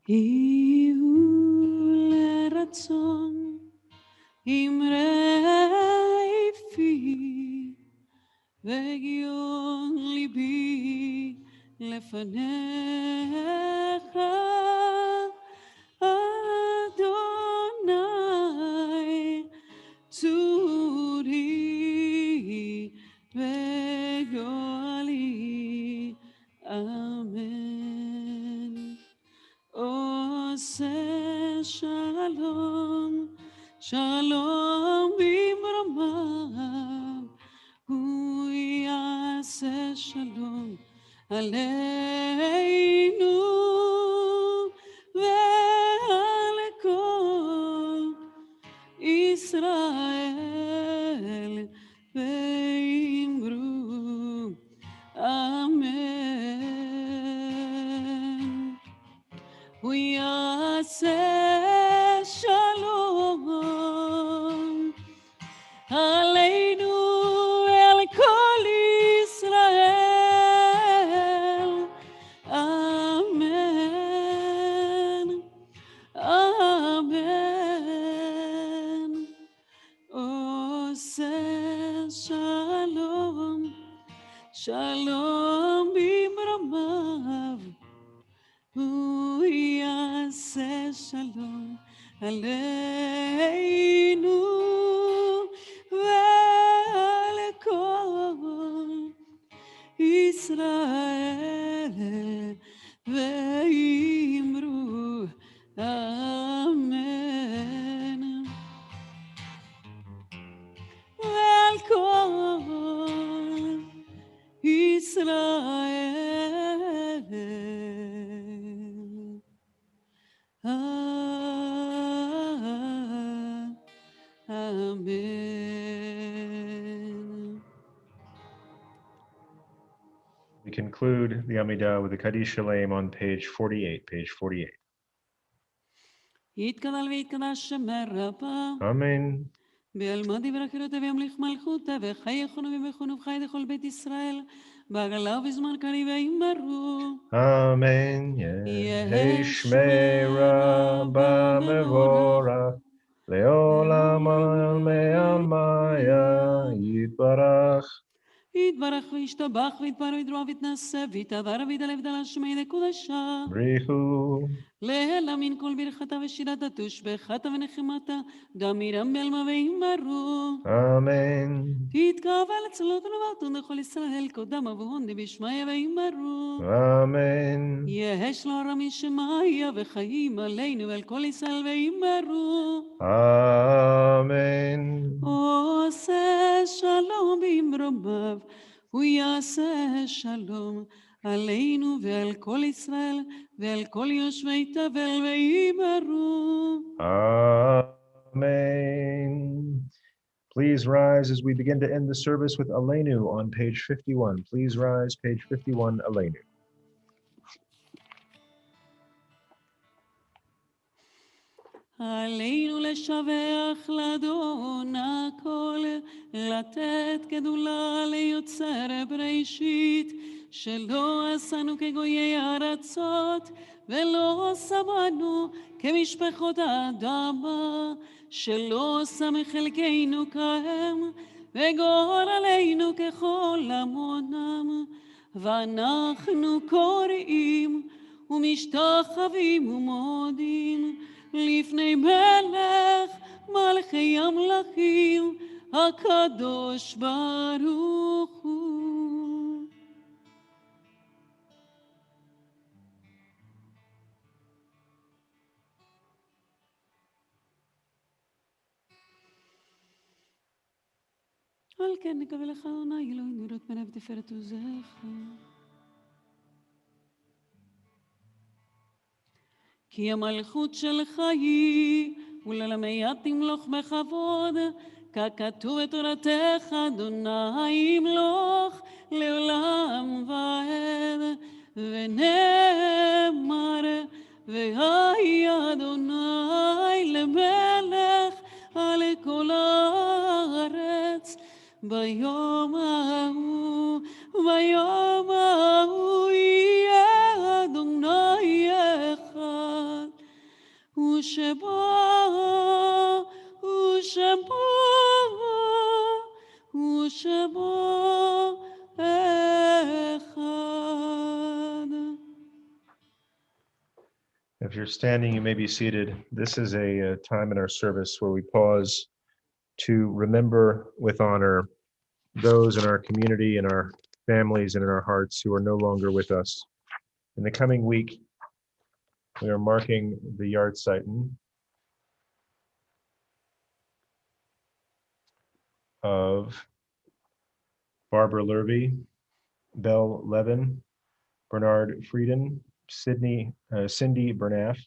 יהיו לרצון אמרי פי וגיון ליבי לפניך אדוני צורי וגואלי אמן עושה שלום שלום במרומיו הוא יעשה שלום עלינו ועל כל ישראל ואמרו אמן הוא יעשה שלום עלינו ועל כל ישראל אמן אמן עושה שלום שלום במרומיו הוא יעשה שלום עלינו ועל כל ישראל ואמרו אמן ועל כל ישראל amen. We conclude the Amidah with the Kaddish Shalem on page 48, page 48. יתגדל ויתקדש שמר רבה Amen. בעלמא דברי חירותה וימליך מלכותה וחי יכונו ומכונו וחי לכל בית ישראל בעגלה ובזמן קריב ויאמרו Amen. Yehei Shmei Rabba Mevorach Leolam Almei Almaya Yitbarach. יתברך וישתבח ויתפאר וידרוע ויתנשא ויתהדר וידלה ודלה שמי לקודשה Brichu. להלה מן כל ברכתה ושירתה תושבחתה ונחמתה דמירם בעלמא ויאמרו Amen. תתקבל צלות ונבטון לכל ישראל קודם אבוהון דבשמיא ויאמרו Amen. יש לו רמי שמיה וחיים עלינו ועל כל ישראל ויאמרו Amen. עושה שלום במרומיו הוא יעשה שלום עלינו ועל כל ישראל ועל כל יושבי תבל ויאמרו Amen. Please rise as we begin to end the service with Aleinu on page 51. Please rise, page 51, Aleinu. עלינו לשבח לאדון הכל, לתת גדולה ליוצר בראשית, שלא עשנו כגויי ארצות, ולא שמנו כמשפחות האדמה, שלא שם חלקנו כהם, וגורלנו ככל עמונם, ואנחנו קוראים ומשתחווים ומודים, לפני מלך מלכי המלכים הקדוש ברוך הוא. על כן נקווה לך אדוני אלוהינו לראות פניו תפארת עוזך. כי המלכות שלך היא, וללמיה תמלוך בכבוד, ככתוב בתורתך, אדוני ימלוך לעולם ועד. ונאמר, והיה אדוני למלך על כל הארץ, ביום ההוא, ביום ההוא יהיה אדוני אחד. ושבו, ושבו, ושבו אחד. If you're standing, you may be seated. This is a time in our service where we pause to remember with honor those in our community, in our families, and in our hearts who are no longer with us. In the coming week, we are marking the Yahrzeit of Barbara Lurvy, Belle Levin, Bernard Frieden, Cindy Bernath,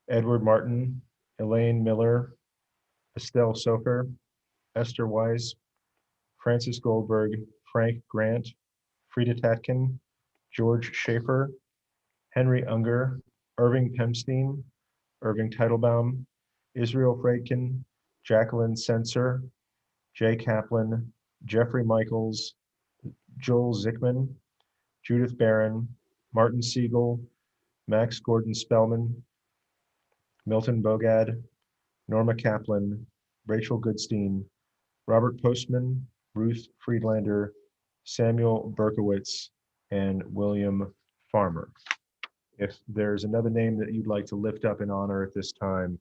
Edward Martin, Elaine Miller, Estelle Sofer, Esther Wise, Francis Goldberg, Frank Grant, Frida Tatkin, George Schaefer, Henry Unger, Irving Pemstein, Irving Teitelbaum, Israel Freidkin, Jacqueline Sensor, Jay Kaplan, Jeffrey Michaels, Joel Zickman, Judith Barron, Martin Siegel, Max Gordon Spellman, Milton Bogad, Norma Kaplan, Rachel Goodstein, Robert Postman, Ruth Friedlander, Samuel Berkowitz, and William Farmer. If there's another name that you'd like to lift up in honor at this time,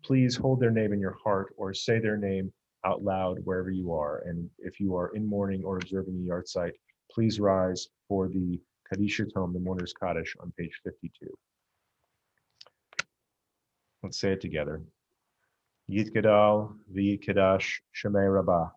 please hold their name in your heart or say their name out loud wherever you are. And if you are in mourning or observing the Yahrzeit, please rise for the Kaddish Tome, the Mourner's Kaddish, on page 52. Let's say it together. Yitgadal v'yitkedash shemei rabbah.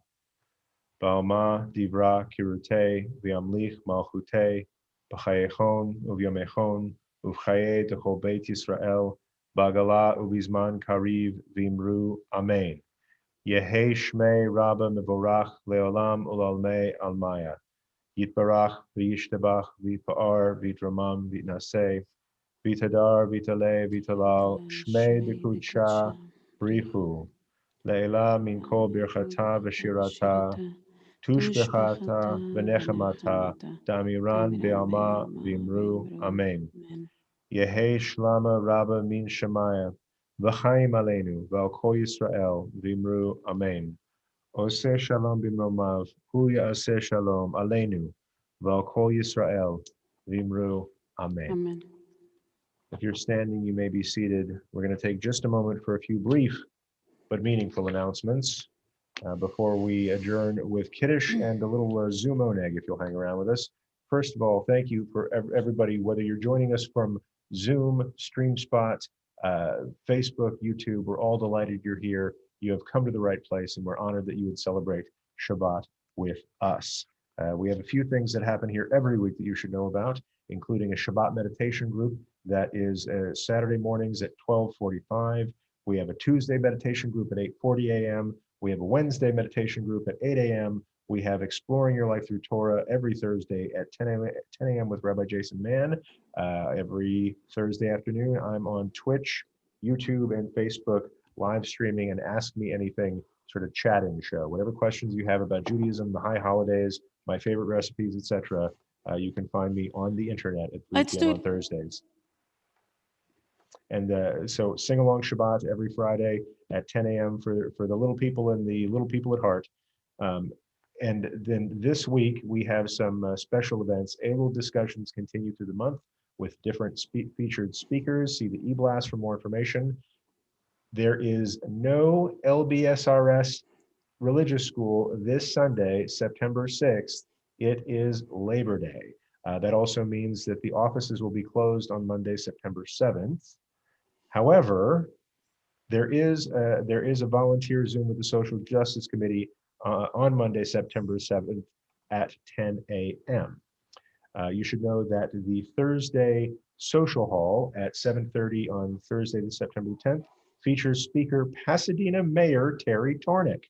Ba'alma divra kirute v'yamlich malchute b'chayechon uvyamechon uvchaye dechol beit Yisrael ba'gala uvizman kariv v'imru amen. Yehe shmei rabba mevorach leolam ulalmei almaya. Yitbarach v'yishtabach v'yipa'ar v'yitramam v'yitnaseh v'yitadar v'yitaleh v'yitalal shmei dekudsha brichu. Leila min kol birchata v'shirata tushbechata v'nechemata damiran be'alma v'imru amen. Yehe shlama rabba min shemaya v'chaim aleinu v'al kol Yisrael v'imru amen. Oseh shalom b'mromav hu ya'aseh shalom aleinu v'al kol Yisrael v'imru amen. Amen. If you're standing, you may be seated. We're going to take just a moment for a few brief but meaningful announcements before we adjourn with Kiddush and a little Zoom oneg, if you'll hang around with us. First of all, thank you for everybody, whether you're joining us from Zoom, StreamSpot, Facebook, YouTube. We're all delighted you're here. You have come to the right place, and we're honored that you would celebrate Shabbat with us. We have a few things that happen here every week that you should know about, including a Shabbat meditation group that is Saturday mornings at 12:45. We have a Tuesday meditation group at 8:40 a.m. We have a Wednesday meditation group at 8 a.m. We have Exploring Your Life Through Torah every Thursday at 10 a.m. with Rabbi Jason Mann. Every Thursday afternoon, I'm on Twitch, YouTube, and Facebook live streaming an Ask Me Anything sort of chatting show. Whatever questions you have about Judaism, the high holidays, my favorite recipes, etc., you can find me on the internet at 3 Let's p.m. do on it. Thursdays. And so sing along Shabbat every Friday at 10 a.m. for the little people and the little people at heart. And then this week we have some special events. Elul discussions continue through the month with different featured speakers. See the e-blast for more information. There is no LBSRS religious school this Sunday, September 6th. It is Labor Day. That also means that the offices will be closed on Monday, September 7th. However, there is a volunteer Zoom with the Social Justice Committee on Monday, September 7th at 10 a.m. You should know that the Thursday social hall at 7:30 on Thursday, September 10th, features speaker Pasadena Mayor Terry Tornick.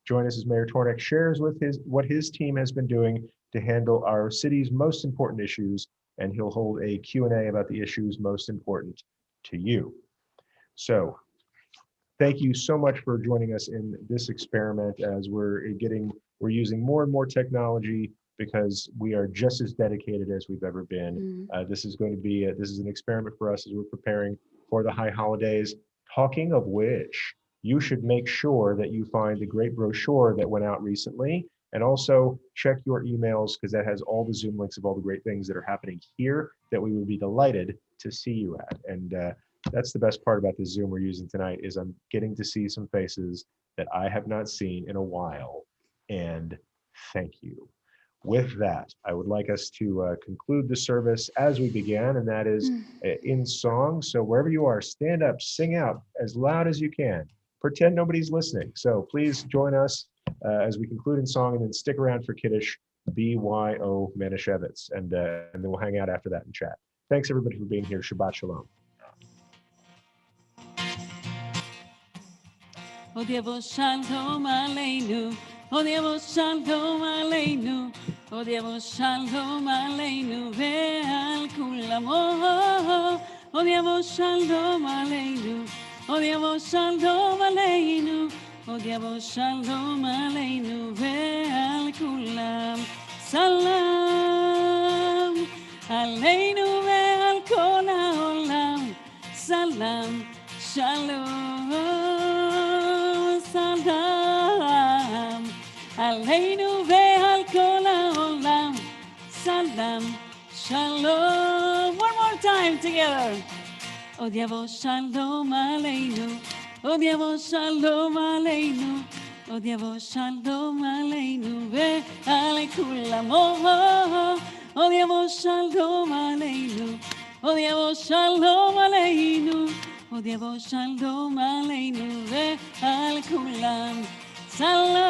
Join us as Mayor Tornick shares with what his team has been doing to handle our city's most important issues, and he'll hold a Q&A about the issues most important to you. So thank you so much for joining us in this experiment as we're using more and more technology because we are just as dedicated as we've ever been. This is an experiment for us as we're preparing for the high holidays. Talking of which, you should make sure that you find the great brochure that went out recently, and also check your emails because that has all the Zoom links of all the great things that are happening here that we would be delighted to see you at. And that's the best part about the Zoom we're using tonight is I'm getting to see some faces that I have not seen in a while. And thank you. With that, I would like us to conclude the service as we began, and that is in song. So wherever you are, stand up, sing out as loud as you can. Pretend nobody's listening. So please join us as we conclude in song, and then stick around for Kiddush, BYO Manischewitz, and then we'll hang out after that and chat. Thanks everybody for being here. Shabbat Shalom. עוד יבוא שלום עלינו, עוד יבוא שלום עלינו, עוד יבוא שלום עלינו ועל כולם. עוד יבוא שלום עלינו, עוד יבוא שלום עלינו, עוד יבוא שלום עלינו ועל כולם. סלם עלינו ועל כל העולם, סלם שלום. סלם עלינו ועל כל העולם, סלם שלום. One more time together. עוד יבוא שלום עלינו, עוד יבוא שלום עלינו, עוד יבוא שלום עלינו ועל כולם. עוד יבוא שלום עלינו, עוד יבוא שלום עלינו, עוד יבוא שלום עלינו ועל כולם. סלם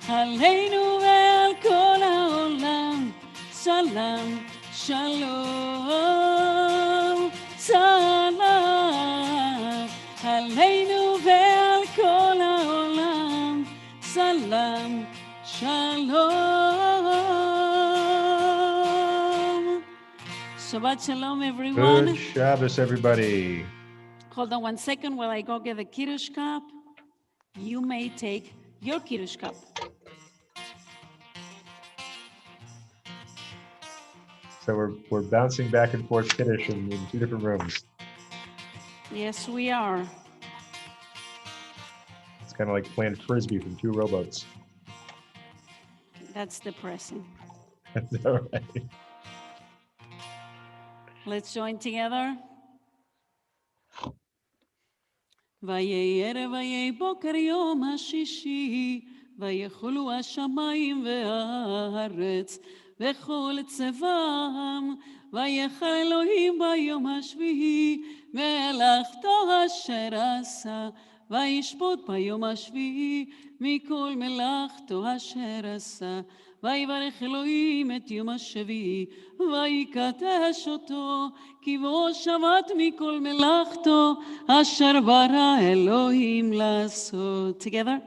עלינו ועל כל העולם, סלם שלום. סלם עלינו ועל כל העולם, סלם שלום. Shabbat Shalom, everyone. Good Shabbos, everybody. Hold on 1 second while I go get the Kiddush cup. You may take your Kiddush cup. So we're bouncing back and forth Kiddush in two different rooms. Yes, we are. It's kind of like playing Frisbee from two rowboats. That's depressing. That's all right. Let's join together. ויהי ערב ויהי בוקר יום השישי, ויחולו השמיים והארץ וכל צבאם, ויחל אלוהים ביום השביעי מלאכתו אשר עשה, וישפוט ביום השביעי מכל מלאכתו אשר עשה. ויברך אלוהים את יום השביעי, ויקדש אותו, כי בו שבת מכל מלאכתו, אשר ברא אלוהים לעשות. Together.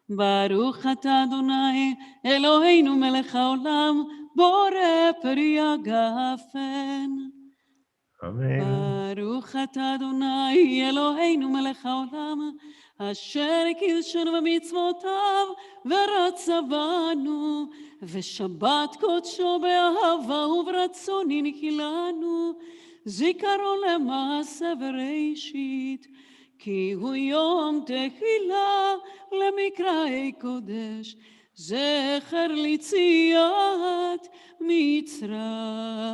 ברוך אתה אדוני, אלוהינו מלך העולם, בורא פרי הגפן. Amen. ברוך אתה אדוני, אלוהינו מלך העולם, אשר קידשנו במצוותיו ורצה בנו, ושבת קודשו באהבה וברצון הנחילנו, זיכרון למעשה בראשית, כי הוא יום תחילה למקראי קודש, זכר ליציאת מצרים.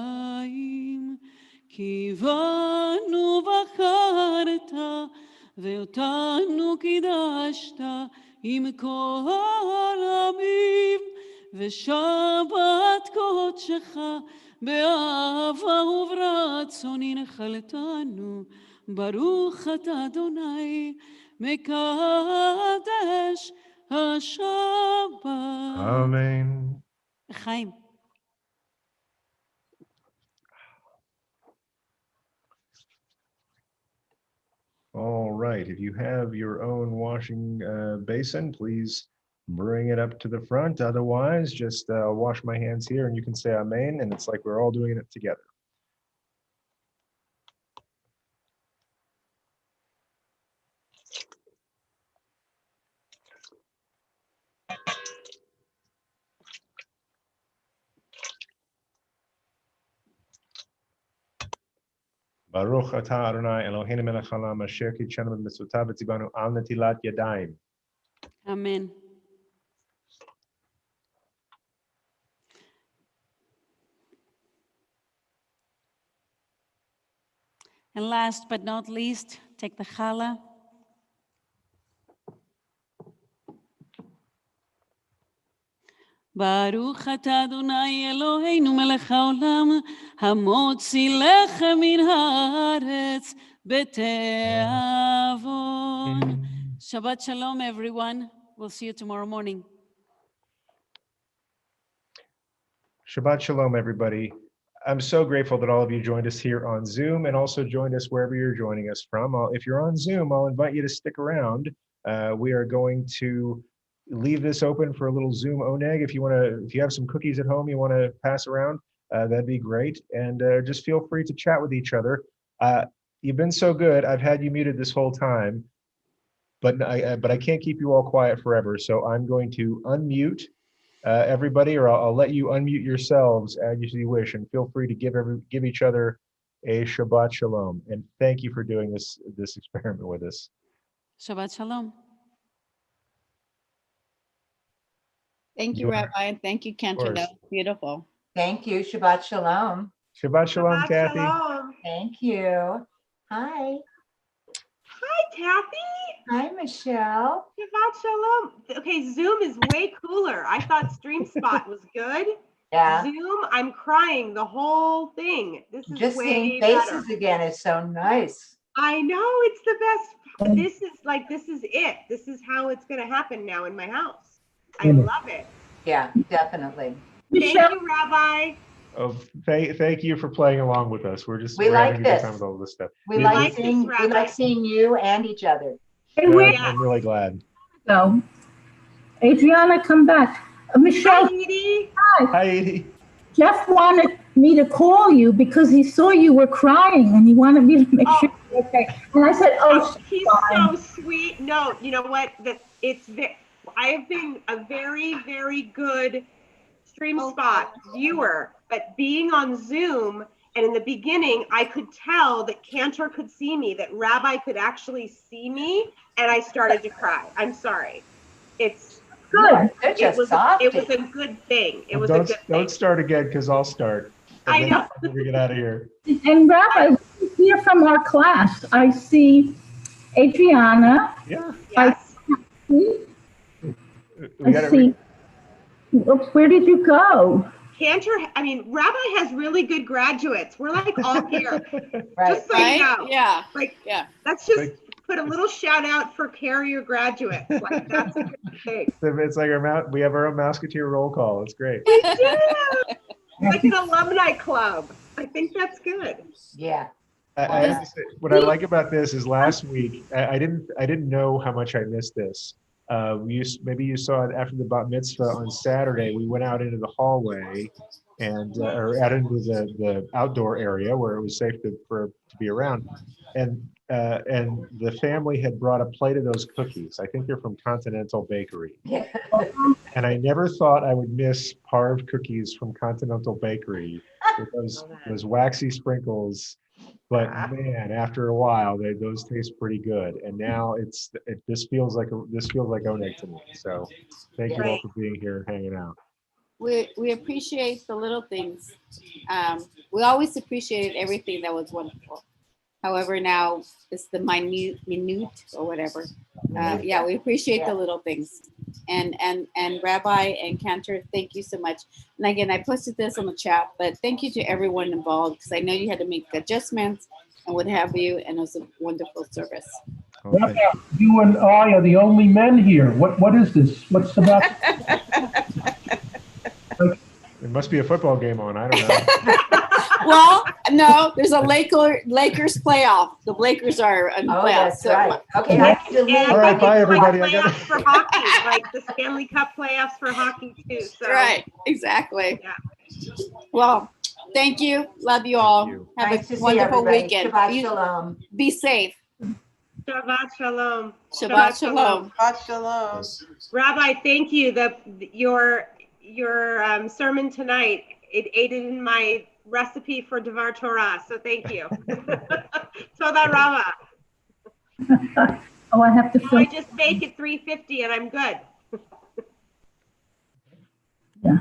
כי בנו בחרת ואותנו קידשת עם כל עמים, ושבת קודשך באהבה וברצון הנחלתנו. ברוך אתה אדוני מקדש השבת. Amen. חיים. All right. If you have your own washing basin, please bring it up to the front. Otherwise, just wash my hands here and you can say Amen. And it's like we're all doing it together. Baruch atah Adonai Eloheinu melech haolam asher kitshanu b'mitzvotav v'tzivanu al netilat yadayim. Amen. And last but not least, take the challah. Baruch atah Adonai Eloheinu melech haolam hamotzi lechem min haaretz b'te'avon. Shabbat shalom, everyone. We'll see you tomorrow morning. Shabbat shalom, everybody. I'm so grateful that all of you joined us here on Zoom and also joined us wherever you're joining us from. If you're on Zoom, I'll invite you to stick around. We are going to leave this open for a little Zoom oneg. If you have some cookies at home you want to pass around, that'd be great. And just feel free to chat with each other. You've been so good. I've had you muted this whole time, but I can't keep you all quiet forever. So I'm going to unmute everybody, or I'll let you unmute yourselves as you wish, and feel free to give each other a Shabbat Shalom. And thank you for doing this experiment with us. Shabbat shalom. Thank you, Rabbi, and thank you, Cantor. That was beautiful. Thank you. Shabbat Shalom. Shabbat Shalom, Shabbat Kathy. shalom. Thank you. Hi. Hi, Kathy. Hi, Michelle. Shabbat shalom. Okay, Zoom is way cooler. I thought Stream Spot was good. Yeah. Zoom, I'm crying the whole thing. This is Just way seeing better. faces again is so nice. I know, it's the best. This is it. This is how it's going to happen now in my house. I love it. Yeah, definitely. Thank you, Rabbi. Oh, thank you for playing along with us. We're We like having a good this. time with all this stuff. We Yeah, like seeing you and each other. I'm really glad. So, Adriana, come back. Michelle, Hi, Edie. Hi, Edie. Jeff wanted me to call you because he saw you were crying and he wanted me to make sure you're okay. And I said, oh, He's so sweet. No, you know what? I have been a very, very good Stream Spot viewer, but being on Zoom, and in the beginning, I could tell that Cantor could see me, that Rabbi could actually see me, and I started to cry. I'm sorry. It's good. It was a good thing. It was a good thing. Don't start again, because I'll start. I know. We get out of here. And Rabbi, here from our class, I see Adriana. Yeah. Yes. I see. Where did you go? Cantor, Rabbi has really good graduates. We're like all here. Right. Just so you know. Yeah. Let's just put a little shout out for carrier graduates. Like, that's a good thing. It's like we have our own Mouseketeer roll call. It's great. We do. Like an alumni club. I think that's good. Yeah. I have to say, what I like about this is last week I didn't know how much I missed this. Maybe you saw it after the bat mitzvah on Saturday. We went out into the hallway and or out into the outdoor area where it was safe to be around, and the family had brought a plate of those cookies. I think they're from Continental Bakery. Yeah. And I never thought I would miss parved cookies from Continental Bakery with those waxy sprinkles. But man, after a while, those taste pretty good. And now this feels like Oneg to me. So thank you all for being here and hanging out. We appreciate the little things. We always appreciated everything that was wonderful. However, now it's the minute or whatever. We appreciate the little things. And Rabbi and Cantor, thank you so much. And again, I posted this on the chat, but thank you to everyone involved, because I know you had to make adjustments and what have you, and it was a wonderful service. Okay. You and I are the only men here. What is this? What's about? There must be a football game on. I don't know. Well, no, there's a Lakers playoff. The Lakers are in Oh, playoffs. that's right. Okay, I need to leave. All right, bye, everybody. I Playoffs got for hockey, like the Stanley Cup playoffs for hockey too. So. Right, exactly. Yeah. Well, thank you. Love you all. you. Have Nice to a see wonderful everybody. weekend. Shabbat Shalom. Be safe. Shabbat shalom. Shabbat shalom. Shabbat shalom. Rabbi, thank you. Your sermon tonight, it aided in my recipe for Devar Torah, so thank you. Toda Rava. Oh, I have to Now fill. I just bake at 350 and I'm good. Yeah.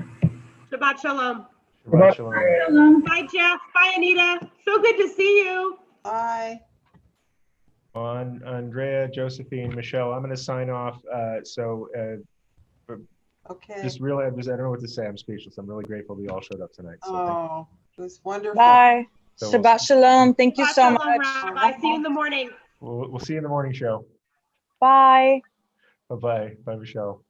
Shabbat shalom. Shabbat shalom. Bye, Jeff. Bye, Anita. So good to see you. Bye. On Andrea, Josephine, Michelle, I'm going to sign off. Okay. Just really, I don't know what to say. I'm speechless. I'm really grateful that you all showed up tonight. So Oh, it was wonderful. Bye. So we'll Shabbat shalom. Thank you Shabbat so shalom, much. Rabbi. See you in the morning. we'll see you in the morning show. Bye. Bye-bye. Bye, Michelle.